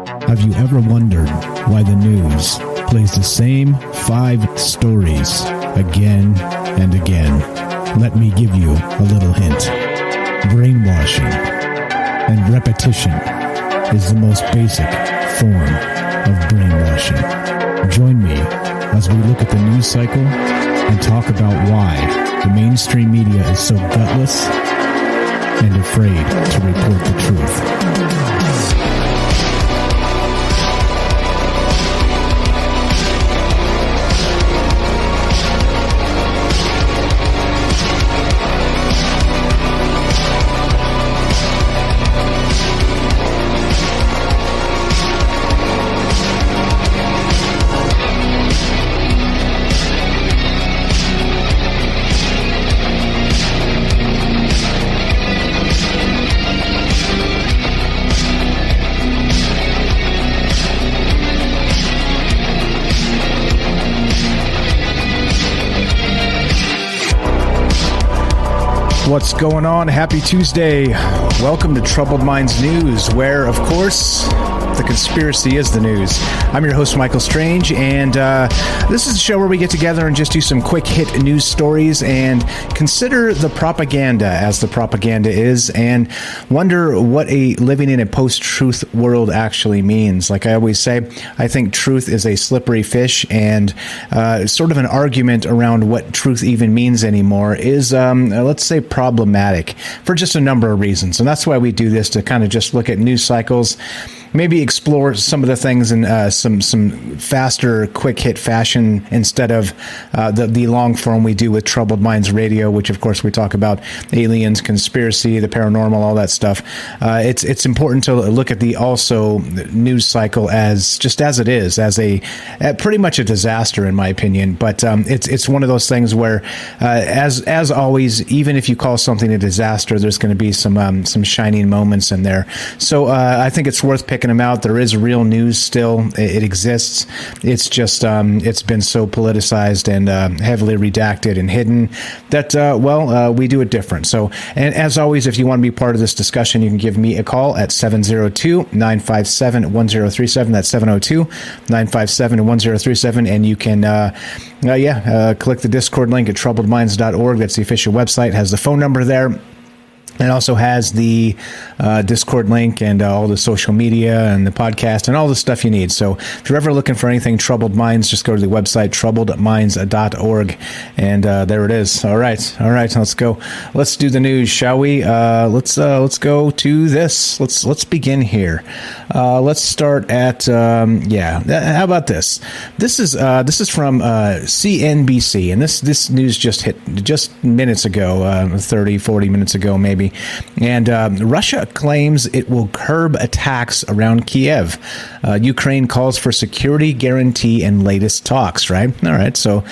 Have you ever wondered why the news plays the same 5 stories again and again? Let me give you a little hint. Brainwashing and repetition is the most basic form of brainwashing. Join me as we look at the news cycle and talk about why the mainstream media is so gutless and afraid to report the truth. What's going on? Happy Tuesday. Welcome to Troubled Minds News, where, of course, the conspiracy is the news. I'm your host, Michael Strange, and this is a show where we get together and just do some quick hit news stories and consider the propaganda as the propaganda is and wonder what living in a post-truth world actually means. Like I always say, I think truth is a slippery fish, and sort of an argument around what truth even means anymore is, let's say, problematic for just a number of reasons. And that's why we do this, to kind of just look at news cycles, maybe explore some of the things in some faster, quick hit fashion instead of the long form we do with Troubled Minds Radio, which of course we talk about aliens, conspiracy, the paranormal, all that stuff. It's important to look at the also news cycle as just as it is, as a pretty much a disaster in my opinion. But it's one of those things where, as always, even if you call something a disaster, there's going to be some shining moments in there. So I think it's worth picking them out. There is real news still. It exists. It's just it's been so politicized and heavily redacted and hidden that we do it different. So, and as always, if you want to be part of this discussion, you can give me a call at 702-957-1037. That's 702-957-1037, and you can click the Discord link at troubledminds.org. That's the official website. It has the phone number there. It also has the Discord link and all the social media and the podcast and all the stuff you need. So if you're ever looking for anything Troubled Minds, just go to the website, troubledminds.org, and there it is. All right, let's go. Let's do the news, shall we? Let's go to this. Let's begin here. Let's start at how about this? This is from CNBC, and this news just hit just minutes ago, 30, 40 minutes ago maybe. And Russia claims it will curb attacks around Kiev. Ukraine calls for security guarantee and latest talks, right? All right. So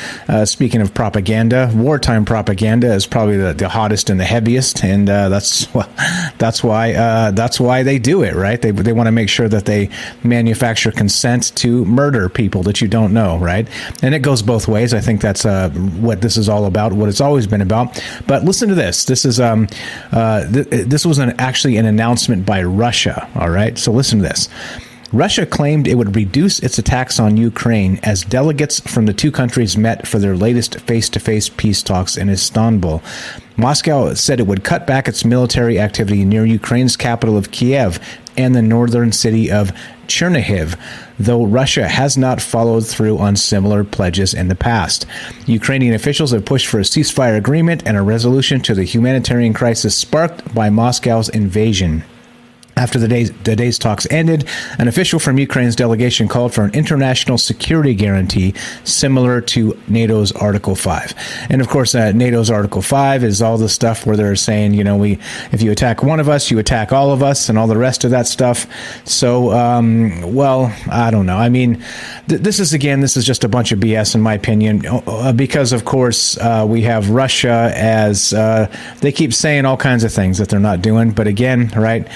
speaking of propaganda, wartime propaganda is probably the hottest and the heaviest. And that's why they do it, right? They want to make sure that they manufacture consent to murder people that you don't know, right? And it goes both ways. I think that's what this is all about, what it's always been about. But listen to this. This is this was actually an announcement by Russia, all right? So listen to this. Russia claimed it would reduce its attacks on Ukraine as delegates from the two countries met for their latest face-to-face peace talks in Istanbul. Moscow said it would cut back its military activity near Ukraine's capital of Kiev and the northern city of Chernihiv, though Russia has not followed through on similar pledges in the past. Ukrainian officials have pushed for a ceasefire agreement and a resolution to the humanitarian crisis sparked by Moscow's invasion. After the day's talks ended, an official from Ukraine's delegation called for an international security guarantee similar to NATO's Article 5. And of course, NATO's Article 5 is all the stuff where they're saying, if you attack one of us, you attack all of us and all the rest of that stuff. So, I don't know. I mean, this is just a bunch of BS in my opinion, because of course, we have Russia as, they keep saying all kinds of things that they're not doing. But again, right,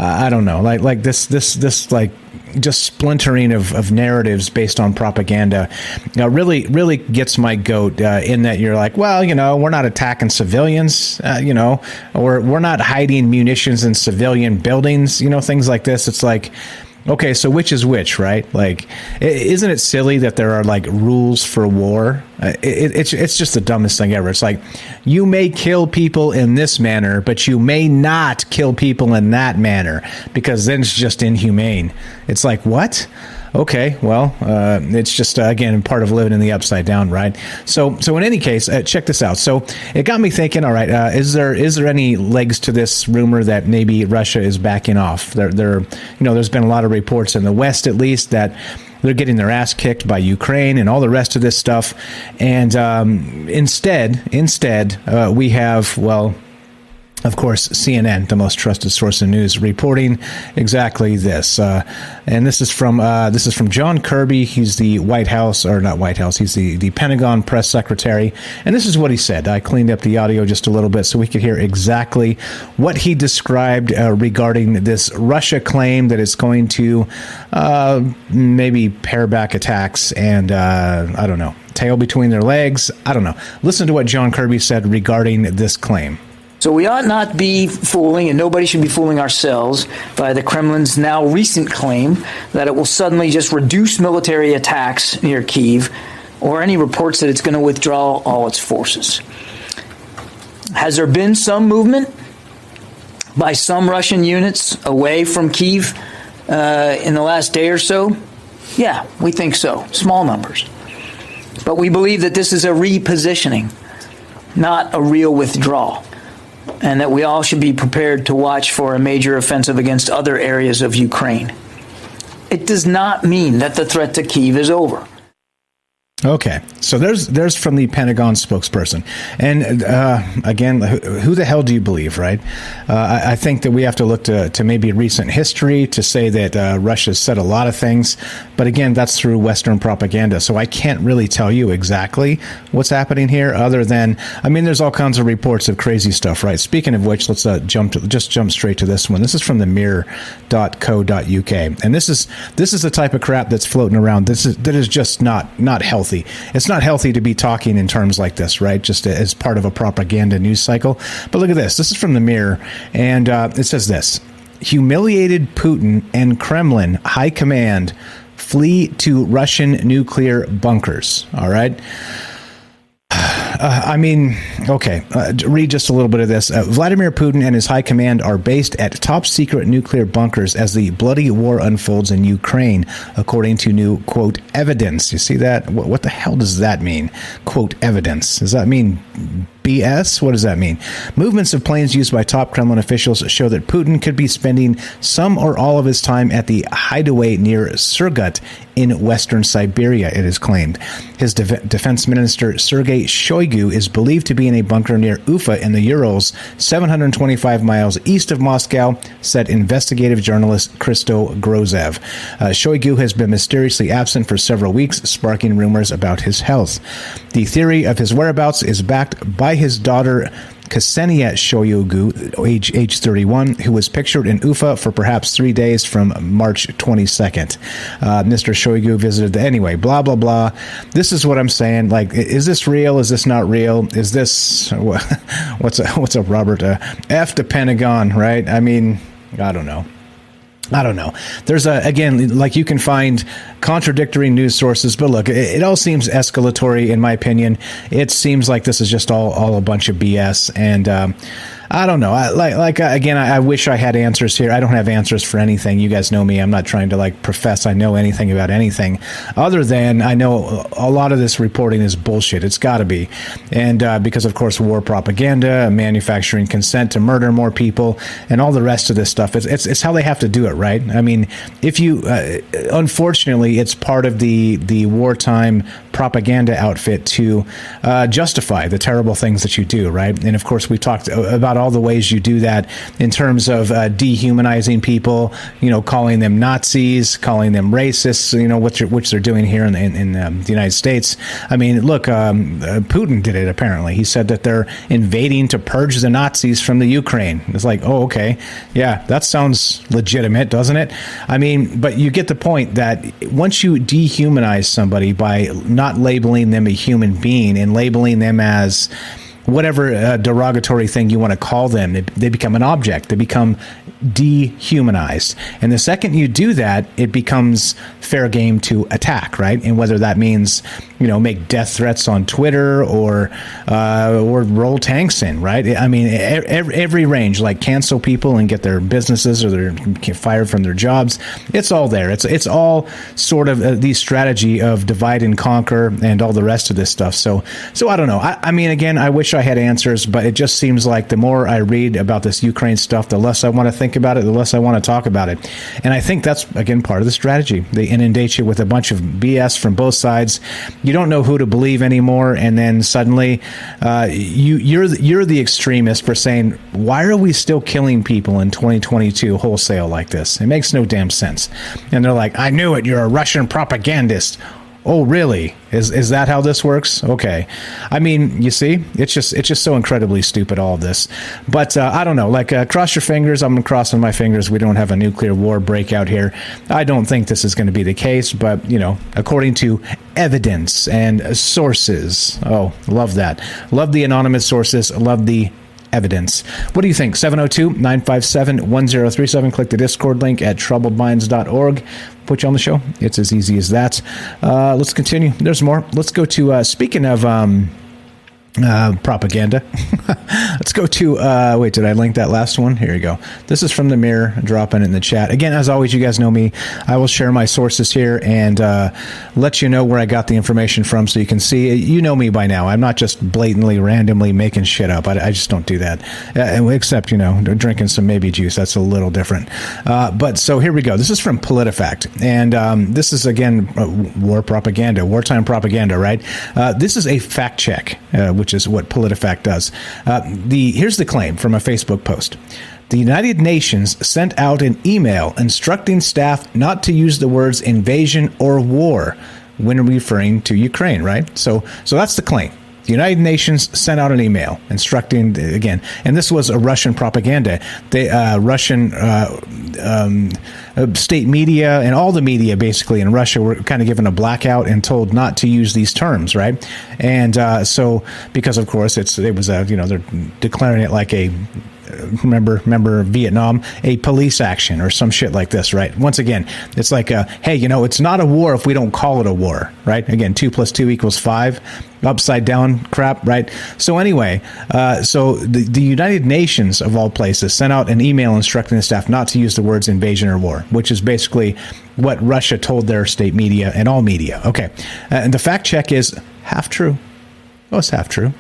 I don't know, like this just splintering of narratives based on propaganda really gets my goat, in that you're like, well, we're not attacking civilians, or we're not hiding munitions in civilian buildings, things like this. It's like, okay, so which is which, right? Like, isn't it silly that there are like rules for war? It's just the dumbest thing ever. It's like, you may kill people in this manner, but you may not kill people in that manner, because then it's just inhumane. It's like, what? Okay, well, it's just, again, part of living in the upside down, right? So in any case, check this out. So it got me thinking, all right, is there any legs to this rumor that maybe Russia is backing off? There's been a lot of reports in the West, at least, that they're getting their ass kicked by Ukraine and all the rest of this stuff. And instead, we have, well, of course, CNN, the most trusted source of news, reporting exactly this. And this is from John Kirby. He's the White House, or not White House. He's the Pentagon press secretary. And this is what he said. I cleaned up the audio just a little bit so we could hear exactly what he described regarding this Russia claim that it's going to maybe pare back attacks and, I don't know, tail between their legs. I don't know. Listen to what John Kirby said regarding this claim. So we ought not be fooling, and nobody should be fooling ourselves by the Kremlin's now recent claim that it will suddenly just reduce military attacks near Kyiv, or any reports that it's going to withdraw all its forces. Has there been some movement by some Russian units away from Kyiv in the last day or so? Yeah, we think so. Small numbers. But we believe that this is a repositioning, not a real withdrawal, and that we all should be prepared to watch for a major offensive against other areas of Ukraine. It does not mean that the threat to Kyiv is over. Okay, so there's from the Pentagon spokesperson. And again, who the hell do you believe, right? I think that we have to look to maybe recent history to say that Russia's said a lot of things. But again, that's through Western propaganda. So I can't really tell you exactly what's happening here other than, I mean, there's all kinds of reports of crazy stuff, right? Speaking of which, let's jump straight to this one. This is from the mirror.co.uk. And this is the type of crap that's floating around. That is just not healthy. It's not healthy to be talking in terms like this, right? Just as part of a propaganda news cycle. But look at this. This is from the Mirror, and it says this: humiliated Putin and Kremlin high command flee to Russian nuclear bunkers. All right. Read just a little bit of this. Vladimir Putin and his high command are based at top-secret nuclear bunkers as the bloody war unfolds in Ukraine, according to new, quote, evidence. You see that? What the hell does that mean? Quote, evidence. Does that mean BS? What does that mean? Movements of planes used by top Kremlin officials show that Putin could be spending some or all of his time at the hideaway near Surgut in western Siberia, it is claimed. His defense minister, Sergei Shoigu, is believed to be in a bunker near Ufa in the Urals, 725 miles east of Moscow, said investigative journalist Christo Grozev. Shoigu has been mysteriously absent for several weeks, sparking rumors about his health. The theory of his whereabouts is backed by his daughter, Ksenia Shoigu, age 31, who was pictured in Ufa for perhaps 3 days from March 22nd. Mr. Shoigu visited anyway, blah, blah, blah. This is what I'm saying. Like, is this real? Is this not real? Is this, what's up, Robert? F the Pentagon, right? I mean, I don't know. There's again, like, you can find contradictory news sources, but look, it all seems escalatory in my opinion. It seems like this is just all a bunch of BS, and I don't know. Again, I wish I had answers here. I don't have answers for anything. You guys know me. I'm not trying to profess I know anything about anything, other than I know a lot of this reporting is bullshit. It's got to be, and because of course war propaganda, manufacturing consent to murder more people, and all the rest of this stuff. It's how they have to do it, right? I mean, if you unfortunately, it's part of the wartime propaganda outfit to justify the terrible things that you do, right? And of course, we talked about all the ways you do that in terms of dehumanizing people, calling them Nazis, calling them racists, which they're doing here in the United States. I mean, look, Putin did it apparently. He said that they're invading to purge the Nazis from the Ukraine. It's like, oh, okay. Yeah, that sounds legitimate, doesn't it? I mean, but you get the point that once you dehumanize somebody by not labeling them a human being and labeling them as, whatever derogatory thing you want to call them. They become an object. They become dehumanized. And the second you do that, it becomes fair game to attack, right? And whether that means, make death threats on Twitter or roll tanks in, right? I mean, every range, like cancel people and get their businesses or they're fired from their jobs. It's all there. It's all sort of the strategy of divide and conquer and all the rest of this stuff. So I don't know. I mean, again, I wish I had answers, but it just seems like the more I read about this Ukraine stuff, the less I want to think about it, the less I want to talk about it. And I think that's, again, part of the strategy. They inundate you with a bunch of BS from both sides. You don't know who to believe anymore, and then suddenly you're the extremist for saying, why are we still killing people in 2022 wholesale like this? It makes no damn sense. And they're like, I knew it, you're a Russian propagandist. Oh, really? Is that how this works? Okay. I mean, you see, it's just so incredibly stupid, all of this. But I don't know, cross your fingers. I'm crossing my fingers we don't have a nuclear war breakout here. I don't think this is going to be the case, but, according to evidence and sources. Oh, love that. Love the anonymous sources. Love the evidence. What do you think? 702-957-1037. Click the Discord link at troubledminds.org. Put you on the show. It's as easy as that. Let's continue. There's more. Let's go to, speaking of propaganda. Let's go to, wait, did I link that last one? Here you go. This is from the Mirror. Dropping it in the chat. Again, as always, you guys know me. I will share my sources here and let you know where I got the information from so you can see. You know me by now. I'm not just blatantly, randomly making shit up. I just don't do that. Except, drinking some maybe juice. That's a little different. But so here we go. This is from PolitiFact. And this is, again, war propaganda, wartime propaganda, right? This is a fact check, which is what PolitiFact does. Here's the claim from a Facebook post. The United Nations sent out an email instructing staff not to use the words invasion or war when referring to Ukraine, right? So that's the claim. The United Nations sent out an email instructing, again, and this was a Russian propaganda. Russian state media and all the media basically in Russia were kind of given a blackout and told not to use these terms, right? And so, because of course they're declaring it like a, remember Vietnam, a police action or some shit like this, right? Once again, it's like, hey, it's not a war if we don't call it a war, right? Again, 2 + 2 = 5, upside down crap, right? So anyway, so the United Nations, of all places, sent out an email instructing the staff not to use the words invasion or war, which is basically what Russia told their state media and all media. Okay. And the fact check is half true. Oh, it's half true.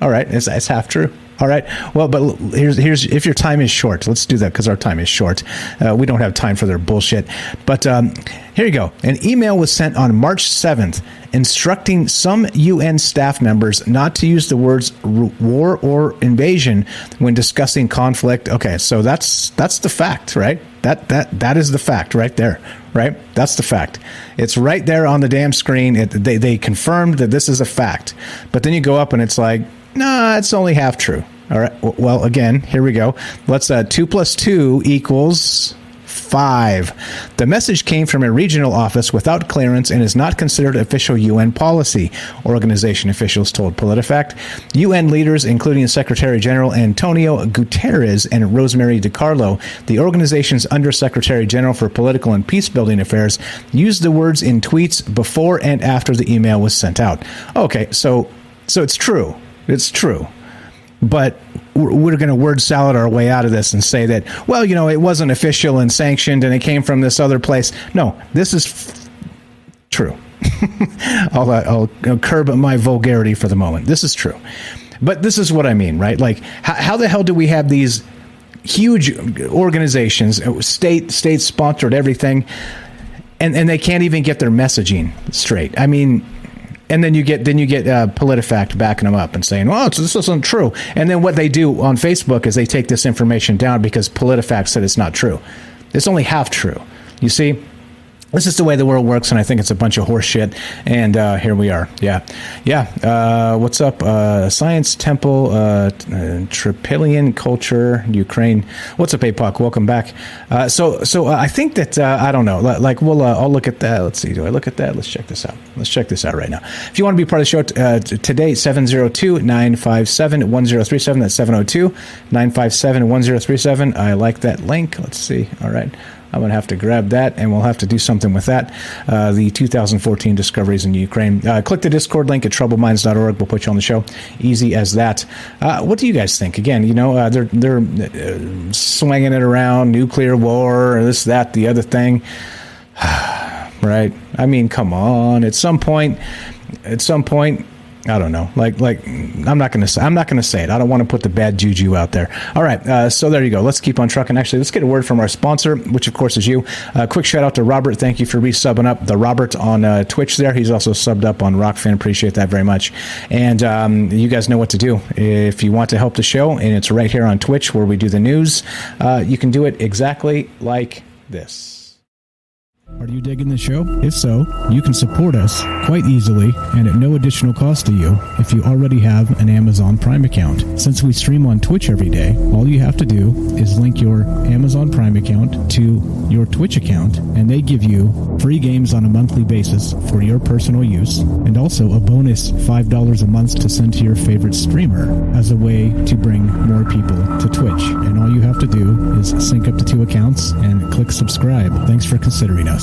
All right. It's half true. All right. Well, but here's if your time is short, let's do that because our time is short. We don't have time for their bullshit. But here you go. An email was sent on March 7th instructing some UN staff members not to use the words war or invasion when discussing conflict. Okay, so that's the fact, right? That is the fact right there, right? That's the fact. It's right there on the damn screen. They confirmed that this is a fact. But then you go up and it's like, no, it's only half true. All right. Well, again, here we go. Let's 2 + 2 = 5. The message came from a regional office without clearance and is not considered official UN policy, organization officials told PolitiFact. UN leaders, including Secretary General Antonio Guterres and Rosemary DiCarlo, the organization's Undersecretary General for Political and Peacebuilding Affairs, used the words in tweets before and after the email was sent out. Okay, so it's true. It's true. But we're going to word salad our way out of this and say that, well, it wasn't official and sanctioned and it came from this other place. No, this is true. I'll curb my vulgarity for the moment. This is true. But this is what I mean, right? Like, how the hell do we have these huge organizations, state-sponsored everything, and they can't even get their messaging straight? I mean... And then you get PolitiFact backing them up and saying, well, this isn't true. And then what they do on Facebook is they take this information down because PolitiFact said it's not true. It's only half true. You see? This is the way the world works, and I think it's a bunch of horse shit. And here we are. Yeah. What's up? Science Temple, Trypillian Culture, Ukraine. What's up, APOC? Welcome back. So I think that I don't know. Like I'll look at that. Let's see. Do I look at that? Let's check this out. Let's check this out right now. If you want to be part of the show today, 702-957-1037. That's 702-957-1037. I like that link. Let's see. All right. I'm going to have to grab that, and we'll have to do something with that. The 2014 discoveries in Ukraine. Click the Discord link at troubleminds.org. We'll put you on the show. Easy as that. What do you guys think? Again, they're swinging it around, nuclear war, this, that, the other thing. Right? I mean, come on. At some point, I don't know. Like I'm not going to say it. I don't want to put the bad juju out there. All right. So there you go. Let's keep on trucking. Actually, let's get a word from our sponsor, which of course is you. Quick shout out to Robert. Thank you for resubbing up. The Robert on Twitch there. He's also subbed up on Rockfin. Appreciate that very much. And you guys know what to do. If you want to help the show, and it's right here on Twitch where we do the news, you can do it exactly like this. Are you digging the show? If so, you can support us quite easily and at no additional cost to you if you already have an Amazon Prime account. Since we stream on Twitch every day, all you have to do is link your Amazon Prime account to your Twitch account, and they give you free games on a monthly basis for your personal use, and also a bonus $5 a month to send to your favorite streamer as a way to bring more people to Twitch. And all you have to do is sync up the two accounts and click subscribe. Thanks for considering us.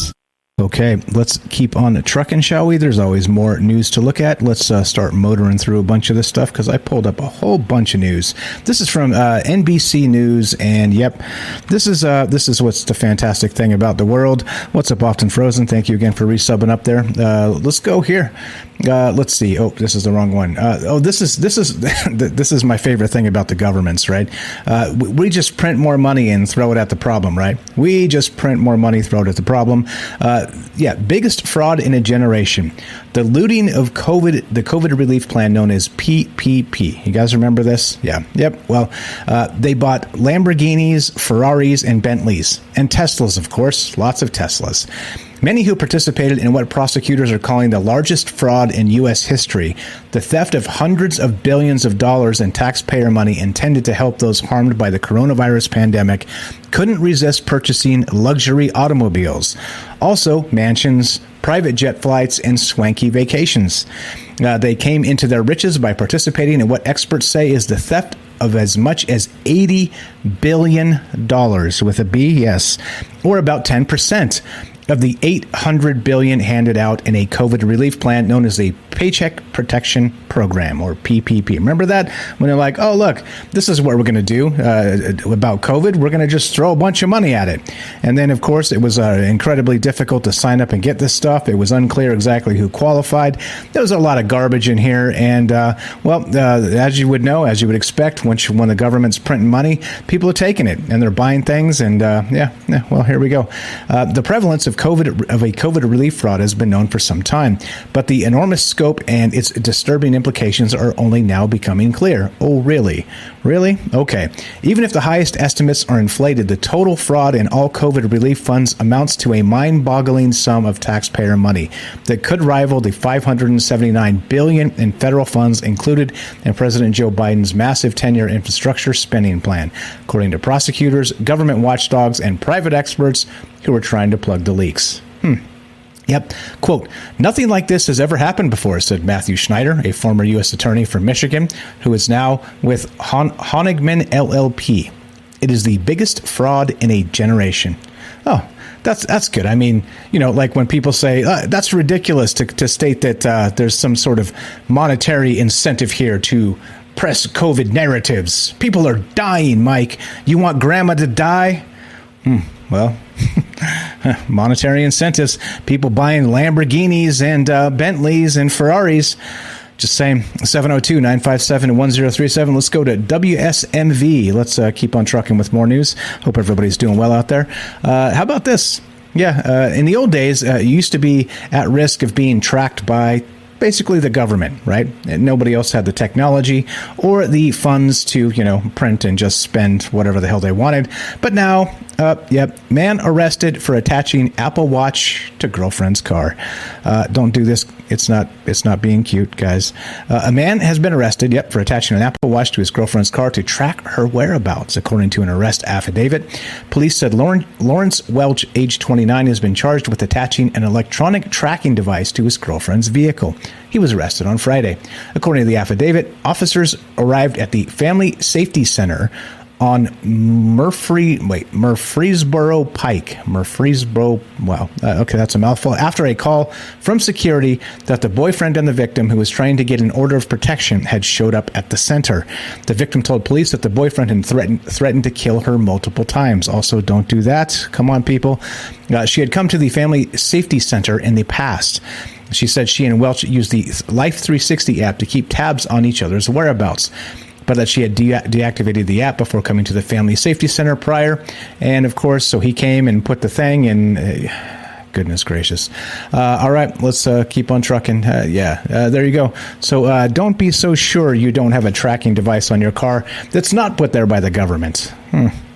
Okay, let's keep on trucking, shall we? There's always more news to look at. Let's start motoring through a bunch of this stuff because I pulled up a whole bunch of news. This is from NBC News, and yep, this is what's the fantastic thing about the world. What's up, Often Frozen? Thank you again for resubbing up there. Let's go here. Let's see. Oh, this is the wrong one. This is my favorite thing about the governments, right? We just print more money and throw it at the problem, right? We just print more money, throw it at the problem. Biggest fraud in a generation. The looting of the COVID relief plan known as PPP. You guys remember this? Yeah. Yep. Well, they bought Lamborghinis, Ferraris, and Bentleys. And Teslas, of course. Lots of Teslas. Many who participated in what prosecutors are calling the largest fraud in U.S. history, the theft of hundreds of billions of dollars in taxpayer money intended to help those harmed by the coronavirus pandemic, couldn't resist purchasing luxury automobiles. Also, mansions, private jet flights, and swanky vacations. They came into their riches by participating in what experts say is the theft of as much as $80 billion, with a B, yes, or about 10%. Of the $800 billion handed out in a COVID relief plan known as the Paycheck Protection Program, or PPP. Remember that? When they're like, oh, look, this is what we're going to do about COVID. We're going to just throw a bunch of money at it. And then, of course, it was incredibly difficult to sign up and get this stuff. It was unclear exactly who qualified. There was a lot of garbage in here. And, as you would know, as you would expect, when the government's printing money, people are taking it and they're buying things. And, well, here we go. The prevalence of a COVID relief fraud has been known for some time, but the enormous scope and its disturbing implications are only now becoming clear. Oh, really? Really? Okay. Even if the highest estimates are inflated, the total fraud in all COVID relief funds amounts to a mind-boggling sum of taxpayer money that could rival the $579 billion in federal funds included in President Joe Biden's massive 10-year infrastructure spending plan, according to prosecutors, government watchdogs, and private experts who are trying to plug the leaks. Yep. Quote, nothing like this has ever happened before, said Matthew Schneider, a former U.S. attorney from Michigan, who is now with Honigman LLP. It is the biggest fraud in a generation. Oh, that's good. I mean, like when people say, that's ridiculous to state that there's some sort of monetary incentive here to press COVID narratives. People are dying, Mike. You want grandma to die? Well, monetary incentives, people buying Lamborghinis and Bentleys and Ferraris. Just saying, 702-957-1037. Let's go to WSMV. Let's keep on trucking with more news. Hope everybody's doing well out there. How about this? Yeah, in the old days, you used to be at risk of being tracked by basically the government, right? And nobody else had the technology or the funds to, print and just spend whatever the hell they wanted. But now, man arrested for attaching Apple Watch to girlfriend's car. Don't do this. It's not being cute, guys. A man has been arrested, for attaching an Apple Watch to his girlfriend's car to track her whereabouts, according to an arrest affidavit. Police said Lawrence Welch, age 29, has been charged with attaching an electronic tracking device to his girlfriend's vehicle. He was arrested on Friday. According to the affidavit, officers arrived at the Family Safety Center on Murfreesboro Pike. Okay, that's a mouthful. After a call from security that the boyfriend and the victim, who was trying to get an order of protection, had showed up at the center. The victim told police that the boyfriend had threatened to kill her multiple times. Also, don't do that. Come on, people. She had come to the Family Safety Center in the past. She said she and Welch used the Life 360 app to keep tabs on each other's whereabouts, but that she had deactivated the app before coming to the Family Safety Center prior. And, of course, so he came and put the thing in. Goodness gracious. All right, let's keep on trucking. There you go. So don't be so sure you don't have a tracking device on your car that's not put there by the government.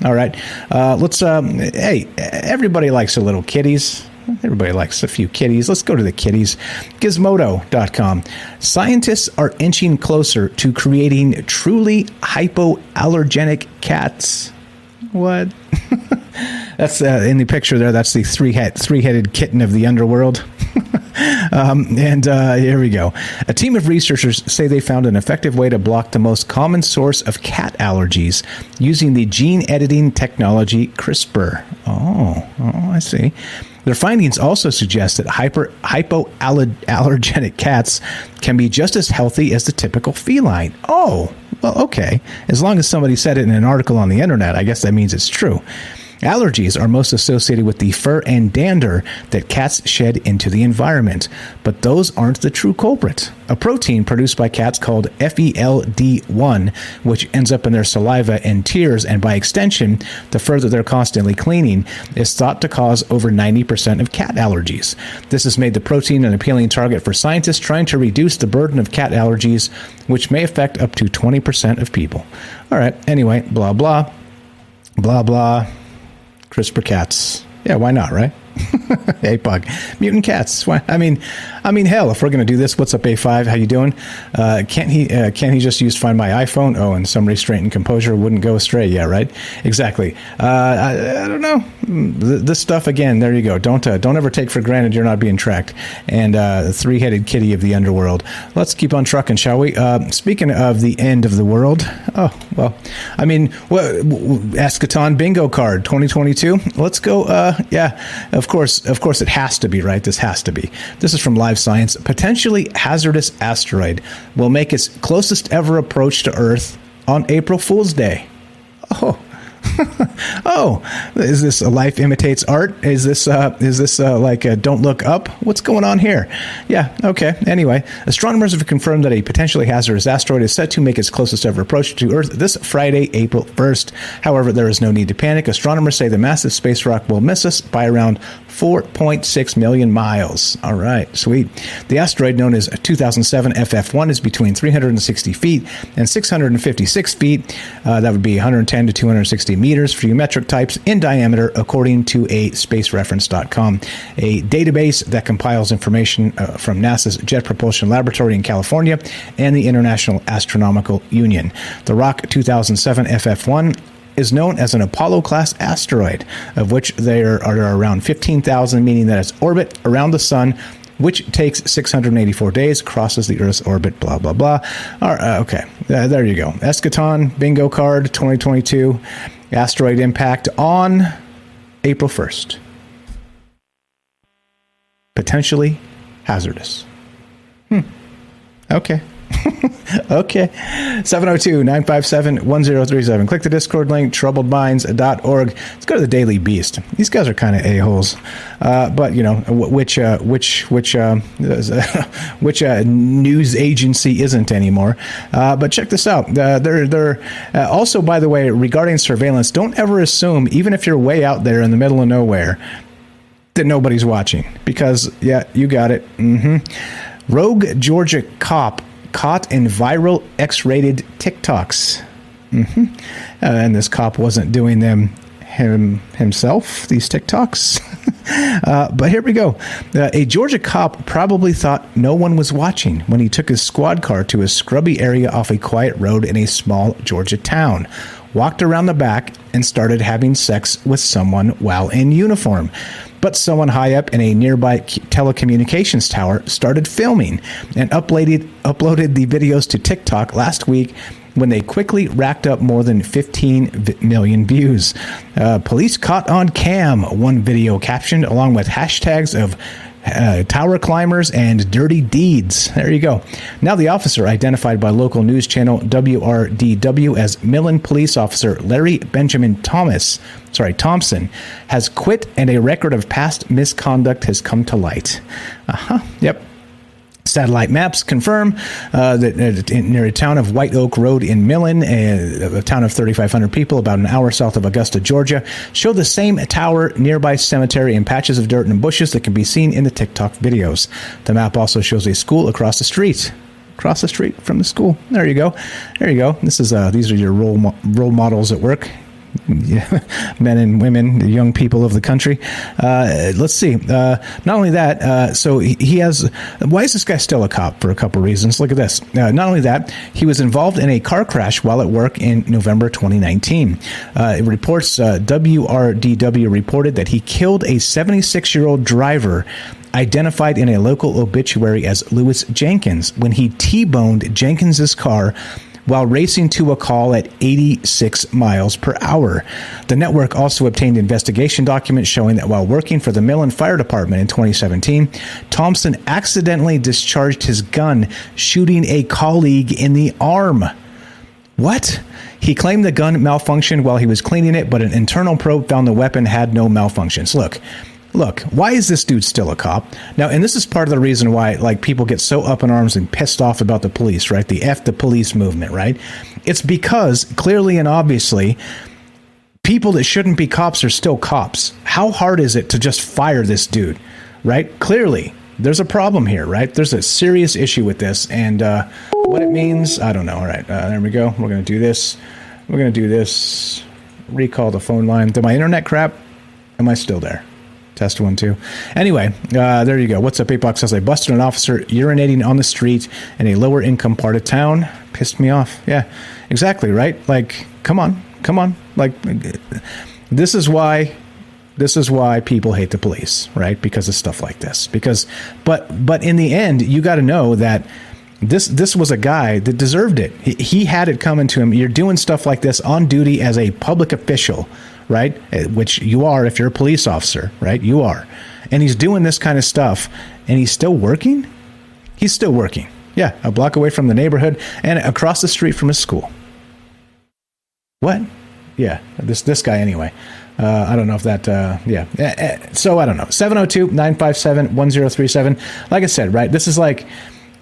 All right. Hey, everybody likes a little kitties. Everybody likes a few kitties. Let's go to the kitties. Gizmodo.com. Scientists are inching closer to creating truly hypoallergenic cats. What? That's in the picture there. That's the three-headed kitten of the underworld. Here we go. A team of researchers say they found an effective way to block the most common source of cat allergies using the gene editing technology CRISPR. Oh, I see. Their findings also suggest that hypoallergenic cats can be just as healthy as the typical feline. Oh, well, okay. As long as somebody said it in an article on the internet, I guess that means it's true. Allergies are most associated with the fur and dander that cats shed into the environment, but those aren't the true culprit. A protein produced by cats called FELD1, which ends up in their saliva and tears, and by extension, the fur that they're constantly cleaning, is thought to cause over 90% of cat allergies. This has made the protein an appealing target for scientists trying to reduce the burden of cat allergies, which may affect up to 20% of people. All right, anyway, blah, blah, blah, blah. CRISPR cats. Yeah, why not, right? Hey, Pug. Mutant cats. Why? I mean, hell, if we're going to do this, what's up, A5? How you doing? Can't he just use Find My iPhone? Oh, and some restraint and composure wouldn't go astray. Yeah, right? Exactly. I don't know. This stuff, again, there you go. Don't ever take for granted you're not being tracked. And the three-headed kitty of the underworld. Let's keep on trucking, shall we? Speaking of the end of the world. Oh, well, I mean, Eschaton bingo card 2022. Let's go. Of course, it has to be, right? This has to be. This is from Live Science. Potentially hazardous asteroid will make its closest ever approach to Earth on April Fool's Day. Oh. Oh, is this life imitates art? Is this like Don't Look Up? What's going on here? Yeah, okay. Anyway, astronomers have confirmed that a potentially hazardous asteroid is set to make its closest ever approach to Earth this Friday, April 1st. However, there is no need to panic. Astronomers say the massive space rock will miss us by around 4.6 million miles. All right, sweet. The asteroid, known as 2007 FF1, is between 360 feet and 656 feet. That would be 110 to 260 meters for geometric types in diameter, according to a spacereference.com, a database that compiles information from NASA's Jet Propulsion Laboratory in California and the International Astronomical Union. The rock 2007 FF1 is known as an Apollo-class asteroid, of which there are around 15,000, meaning that its orbit around the sun, which takes 684 days, crosses the Earth's orbit, blah, blah, blah. All right, okay, there you go. Eschaton bingo card 2022, asteroid impact on April 1st. Potentially hazardous. Okay. Okay. 702-957-1037. Click the Discord link, troubledminds.org. Let's go to the Daily Beast. These guys are kind of a-holes. But, you know, which news agency isn't anymore. But check this out. They're also, by the way, regarding surveillance, don't ever assume, even if you're way out there in the middle of nowhere, that nobody's watching. Because, yeah, you got it. Rogue Georgia cop caught in viral X-rated TikToks. And this cop wasn't doing them himself, these TikToks. But here we go. A Georgia cop probably thought no one was watching when he took his squad car to a scrubby area off a quiet road in a small Georgia town, walked around the back, and started having sex with someone while in uniform. But someone high up in a nearby telecommunications tower started filming and uploaded the videos to TikTok last week, when they quickly racked up more than 15 million views. Police caught on cam, one video captioned, along with hashtags of tower climbers and dirty deeds. There you go. Now the officer, identified by local news channel WRDW as Millen police officer Larry Benjamin Thompson, has quit, and a record of past misconduct has come to light. Yep. Satellite maps confirm that near a town of White Oak Road in Millen, a town of 3,500 people, about an hour south of Augusta, Georgia, show the same tower, nearby cemetery, and patches of dirt and bushes that can be seen in the TikTok videos. The map also shows a school across the street. Across the street from the school. There you go. There you go. These are your role models at work. Yeah, men and women, the young people of the country. Let's see. Not only that, so he has. Why is this guy still a cop? For a couple reasons. Look at this. Not only that, he was involved in a car crash while at work in November 2019. It reports WRDW reported that he killed a 76-year-old driver, identified in a local obituary as Lewis Jenkins, when he T-boned Jenkins's car while racing to a call at 86 miles per hour. The network also obtained investigation documents showing that while working for the Millen Fire Department in 2017, Thompson accidentally discharged his gun, shooting a colleague in the arm. What? He claimed the gun malfunctioned while he was cleaning it, but an internal probe found the weapon had no malfunctions. Look, why is this dude still a cop? Now, and this is part of the reason why, like, people get so up in arms and pissed off about the police, right? The F the police movement, right? It's because, clearly and obviously, people that shouldn't be cops are still cops. How hard is it to just fire this dude, right? Clearly, there's a problem here, right? There's a serious issue with this, and what it means, I don't know. All right, there we go. We're going to do this. We're going to do this. Recall the phone line. Did my internet crap? Am I still there? Test 1, 2. Anyway, there you go. What's up, 8Box says, I busted an officer urinating on the street in a lower income part of town. Pissed me off. Yeah, exactly, right? Like, come on. Like, this is why people hate the police, right? Because of stuff like this. But in the end, you got to know that this was a guy that deserved it. He had it coming to him. You're doing stuff like this on duty as a public official, right? Which you are if you're a police officer, right? You are. And he's doing this kind of stuff, and he's still working? He's still working. Yeah, a block away from the neighborhood and across the street from his school. What? Yeah, this guy anyway. I don't know if that, yeah. So I don't know. 702-957-1037. Like I said, right, this is like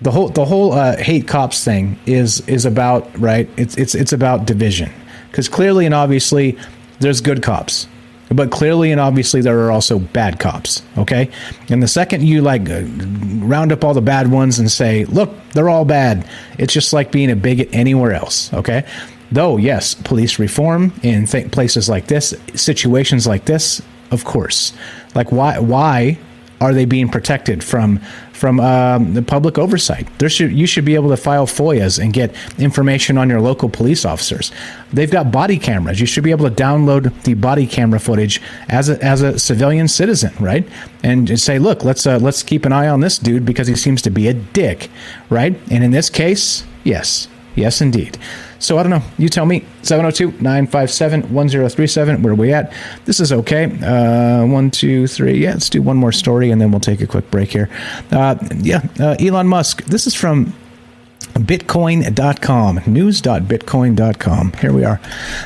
the whole hate cops thing is about, right, it's about division. Because clearly and obviously, there's good cops, but clearly and obviously there are also bad cops, okay? And the second you round up all the bad ones and say, look, they're all bad, it's just like being a bigot anywhere else, okay? Though, yes, police reform in places like this, situations like this, of course. Like, why are they being protected from the public oversight? You should be able to file FOIAs and get information on your local police officers. They've got body cameras. You should be able to download the body camera footage as a civilian citizen, right? And just say, look, let's keep an eye on this dude because he seems to be a dick, right? And in this case, yes, indeed. So I don't know. You tell me. 702-957-1037. Where are we at? This is okay. 1, 2, 3. Yeah, let's do one more story and then we'll take a quick break here. Elon Musk. This is from Bitcoin.com. News.bitcoin.com. Here we are.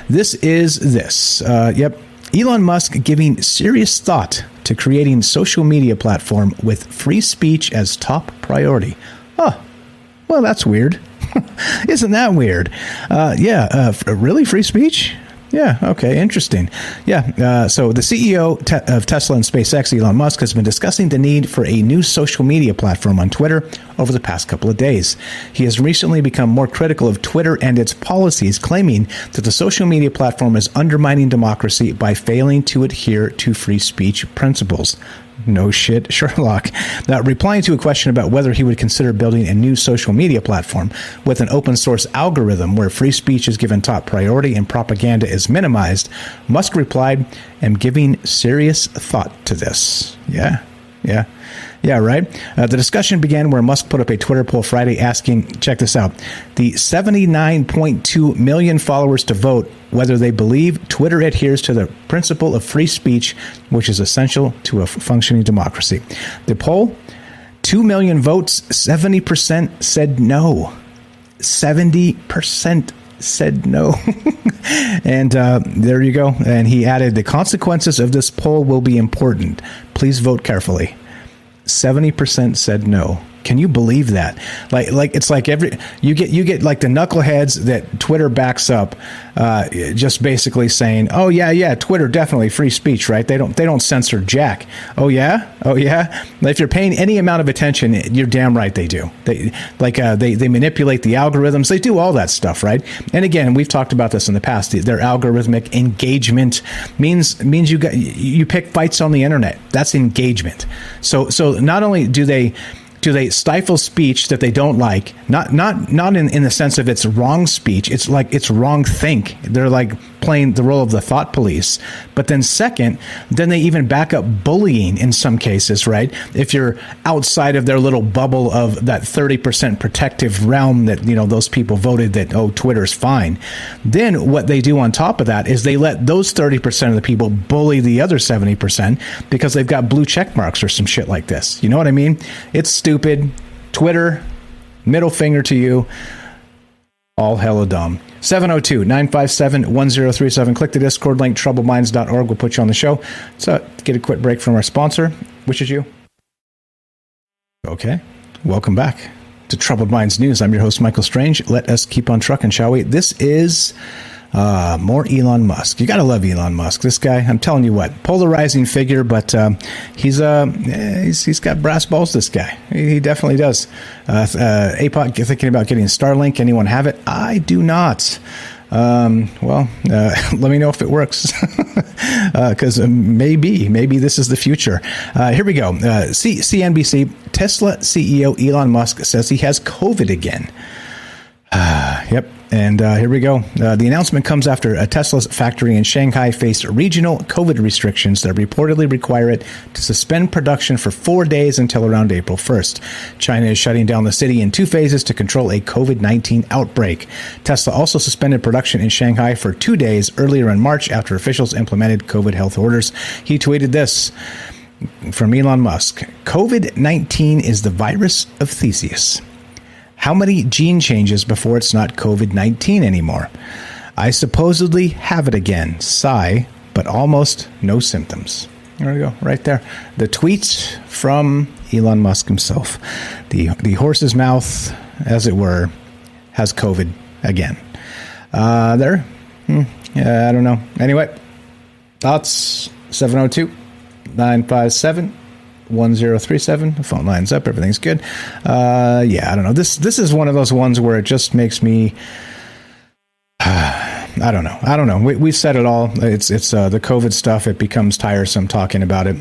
This is this. Elon Musk giving serious thought to creating social media platform with free speech as top priority. Oh, well, that's weird. Isn't that weird? Really? Free speech? Yeah. Okay. Interesting. Yeah. So the CEO of Tesla and SpaceX, Elon Musk, has been discussing the need for a new social media platform on Twitter over the past couple of days. He has recently become more critical of Twitter and its policies, claiming that the social media platform is undermining democracy by failing to adhere to free speech principles. No shit, Sherlock. Replying to a question about whether he would consider building a new social media platform with an open source algorithm where free speech is given top priority and propaganda is minimized, Musk replied, "I'm giving serious thought to this." Yeah, right? The discussion began where Musk put up a Twitter poll Friday asking, check this out, the 79.2 million followers to vote whether they believe Twitter adheres to the principle of free speech, which is essential to a functioning democracy. The poll, 2 million votes, 70% said no. 70% said no. And there you go. And he added, the consequences of this poll will be important. Please vote carefully. 70% said no. Can you believe that? Like it's like you get like the knuckleheads that Twitter backs up, just basically saying, oh yeah, Twitter definitely free speech, right? They don't censor jack. Oh yeah. If you're paying any amount of attention, you're damn right they do. They manipulate the algorithms. They do all that stuff, right? And again, we've talked about this in the past. Their algorithmic engagement means you pick fights on the internet. That's engagement. So not only do they stifle speech that they don't like, not in the sense of it's wrong speech, it's like it's wrong think. They're like playing the role of the thought police. But then second, then they even back up bullying in some cases, right? If you're outside of their little bubble of that 30% protective realm that, those people voted that, oh, Twitter's fine. Then what they do on top of that is they let those 30% of the people bully the other 70% because they've got blue check marks or some shit like this. You know what I mean? It's stupid. Twitter, middle finger to you. All hella dumb. 702-957-1037. Click the Discord link, troubledminds.org. We'll put you on the show. So get a quick break from our sponsor, which is you. Okay. Welcome back to Troubled Minds News. I'm your host, Michael Strange. Let us keep on trucking, shall we? This is more Elon Musk. You got to love Elon Musk. This guy, I'm telling you what, polarizing figure, but he's got brass balls, this guy. He definitely does. APOC thinking about getting Starlink. Anyone have it? I do not. Let me know if it works, because maybe this is the future. Here we go. CNBC, Tesla CEO Elon Musk says he has COVID again. Yep. And here we go. The announcement comes after a Tesla's factory in Shanghai faced regional COVID restrictions that reportedly require it to suspend production for 4 days until around April 1st. China is shutting down the city in 2 phases to control a COVID-19 outbreak. Tesla also suspended production in Shanghai for 2 days earlier in March after officials implemented COVID health orders. He tweeted this from Elon Musk. COVID-19 is the virus of Theseus. How many gene changes before it's not COVID-19 anymore? I supposedly have it again. Sigh, but almost no symptoms. There we go, right there. The tweets from Elon Musk himself. The horse's mouth, as it were, has COVID again. I don't know. Anyway, thoughts, 702-957-1037. The phone line's up. Everything's good. I don't know. This is one of those ones where it just makes me. I don't know. We said it all. It's the COVID stuff. It becomes tiresome talking about it.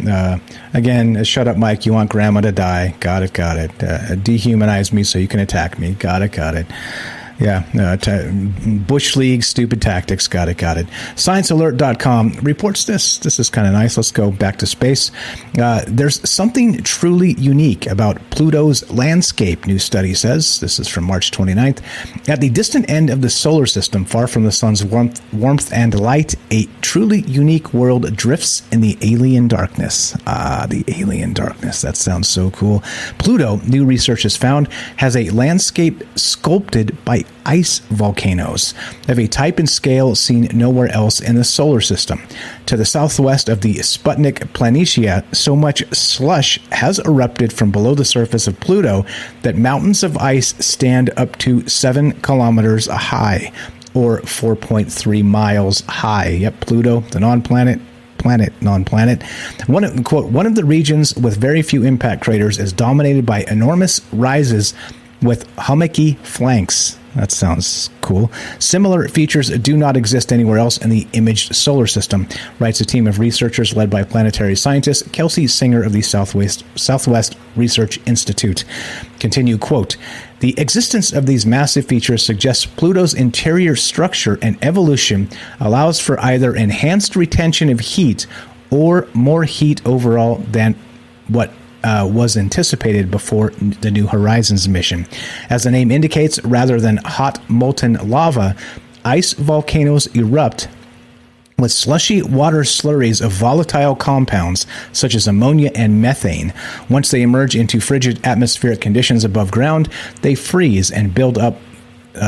Again, shut up, Mike. You want grandma to die. Got it. Dehumanize me so you can attack me. Got it. Yeah, Bush League, stupid tactics. Got it. ScienceAlert.com reports this. This is kind of nice. Let's go back to space. There's something truly unique about Pluto's landscape, new study says. This is from March 29th. At the distant end of the solar system, far from the sun's warmth and light, a truly unique world drifts in the alien darkness. The alien darkness. That sounds so cool. Pluto, new research has found, has a landscape sculpted by ice volcanoes of a type and scale seen nowhere else in the solar system. To the southwest of the Sputnik Planitia, so much slush has erupted from below the surface of Pluto that mountains of ice stand up to 7 kilometers high. or 4.3 miles high. Yep, Pluto, the non-planet. One of the regions with very few impact craters is dominated by enormous rises with hummocky flanks. That sounds cool. Similar features do not exist anywhere else in the imaged solar system, writes a team of researchers led by planetary scientist Kelsey Singer of the Southwest Research Institute. Continue, quote, the existence of these massive features suggests Pluto's interior structure and evolution allows for either enhanced retention of heat or more heat overall than what was anticipated before the New Horizons mission. As the name indicates, rather than hot molten lava, ice volcanoes erupt with slushy water slurries of volatile compounds such as ammonia and methane. Once they emerge into frigid atmospheric conditions above ground, they freeze and build up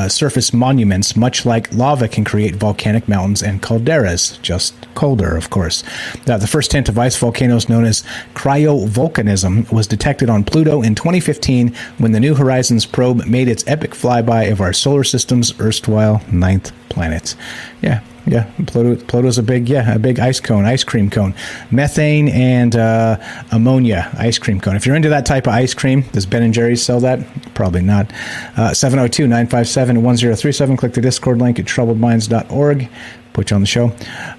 surface monuments, much like lava can create volcanic mountains and calderas, just colder, of course. The first hint of ice volcanoes, known as cryovolcanism, was detected on Pluto in 2015 when the New Horizons probe made its epic flyby of our solar system's erstwhile ninth planet. Yeah, Pluto's a big ice cream cone. Methane and ammonia ice cream cone. If you're into that type of ice cream, does Ben & Jerry's sell that? Probably not. 702-957-1037. Click the Discord link at troubledminds.org. Put you on the show.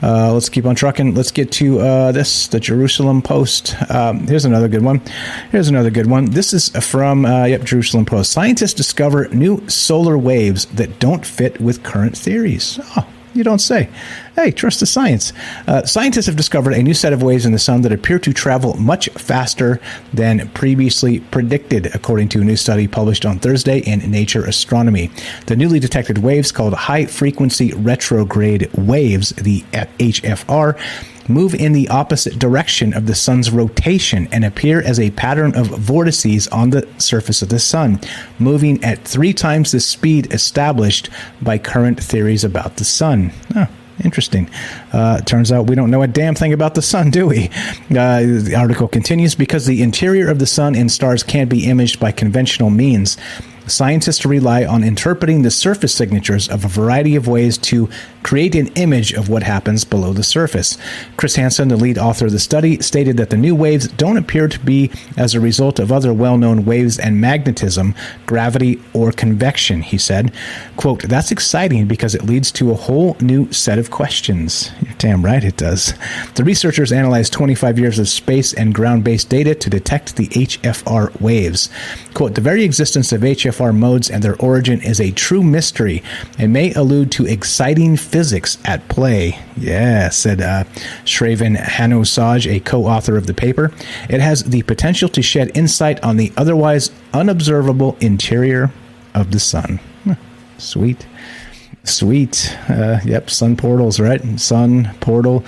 Let's keep on trucking. Let's get to the Jerusalem Post. Here's another good one. This is from Jerusalem Post. Scientists discover new solar waves that don't fit with current theories. Oh, you don't say. Hey, trust the science. Scientists have discovered a new set of waves in the sun that appear to travel much faster than previously predicted, according to a new study published on Thursday in Nature Astronomy. The newly detected waves, called high-frequency retrograde waves, the HFR, move in the opposite direction of the sun's rotation and appear as a pattern of vortices on the surface of the sun, moving at 3 times the speed established by current theories about the sun. Oh, interesting. Turns out we don't know a damn thing about the sun, do we? The article continues, because the interior of the sun and stars can't be imaged by conventional means. Scientists rely on interpreting the surface signatures of a variety of ways to create an image of what happens below the surface. Chris Hansen, the lead author of the study, stated that the new waves don't appear to be as a result of other well-known waves and magnetism, gravity, or convection, he said. Quote, that's exciting because it leads to a whole new set of questions. You're damn right it does. The researchers analyzed 25 years of space and ground-based data to detect the HFR waves. Quote, the very existence of HFR modes and their origin is a true mystery and may allude to exciting physics at play. Yeah, said Shravan Hanusaj, a co-author of the paper. It has the potential to shed insight on the otherwise unobservable interior of the sun. Sweet. Yep, sun portals, right? Sun portal.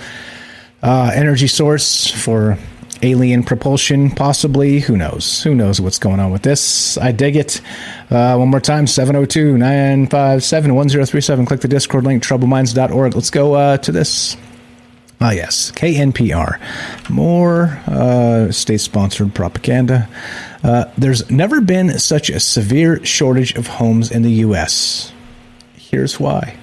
Energy source for alien propulsion, possibly. Who knows? Who knows what's going on with this? I dig it. One more time, 702-957-1037. Click the Discord link, troubleminds.org. Let's go to this. Yes, KNPR. More state-sponsored propaganda. There's never been such a severe shortage of homes in the U.S. Here's why.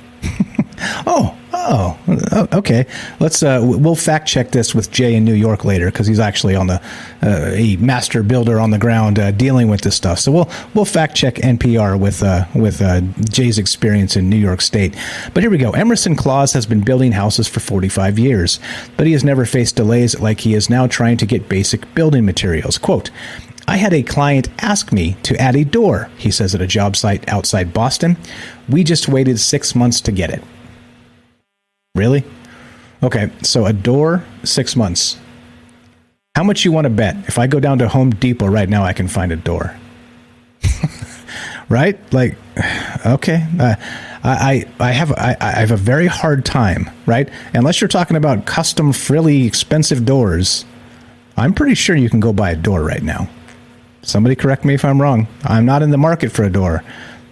Okay. We'll fact check this with Jay in New York later, because he's actually on a master builder on the ground dealing with this stuff. So we'll fact check NPR with Jay's experience in New York State. But here we go. Emerson Claus has been building houses for 45 years, but he has never faced delays like he is now trying to get basic building materials. Quote, I had a client ask me to add a door, he says at a job site outside Boston. We just waited 6 months to get it. Really? Okay, so a door, 6 months. How much you want to bet? If I go down to Home Depot right now, I can find a door. Right? Like, okay. I have a very hard time, right? Unless you're talking about custom, frilly, expensive doors, I'm pretty sure you can go buy a door right now. Somebody correct me if I'm wrong. I'm not in the market for a door.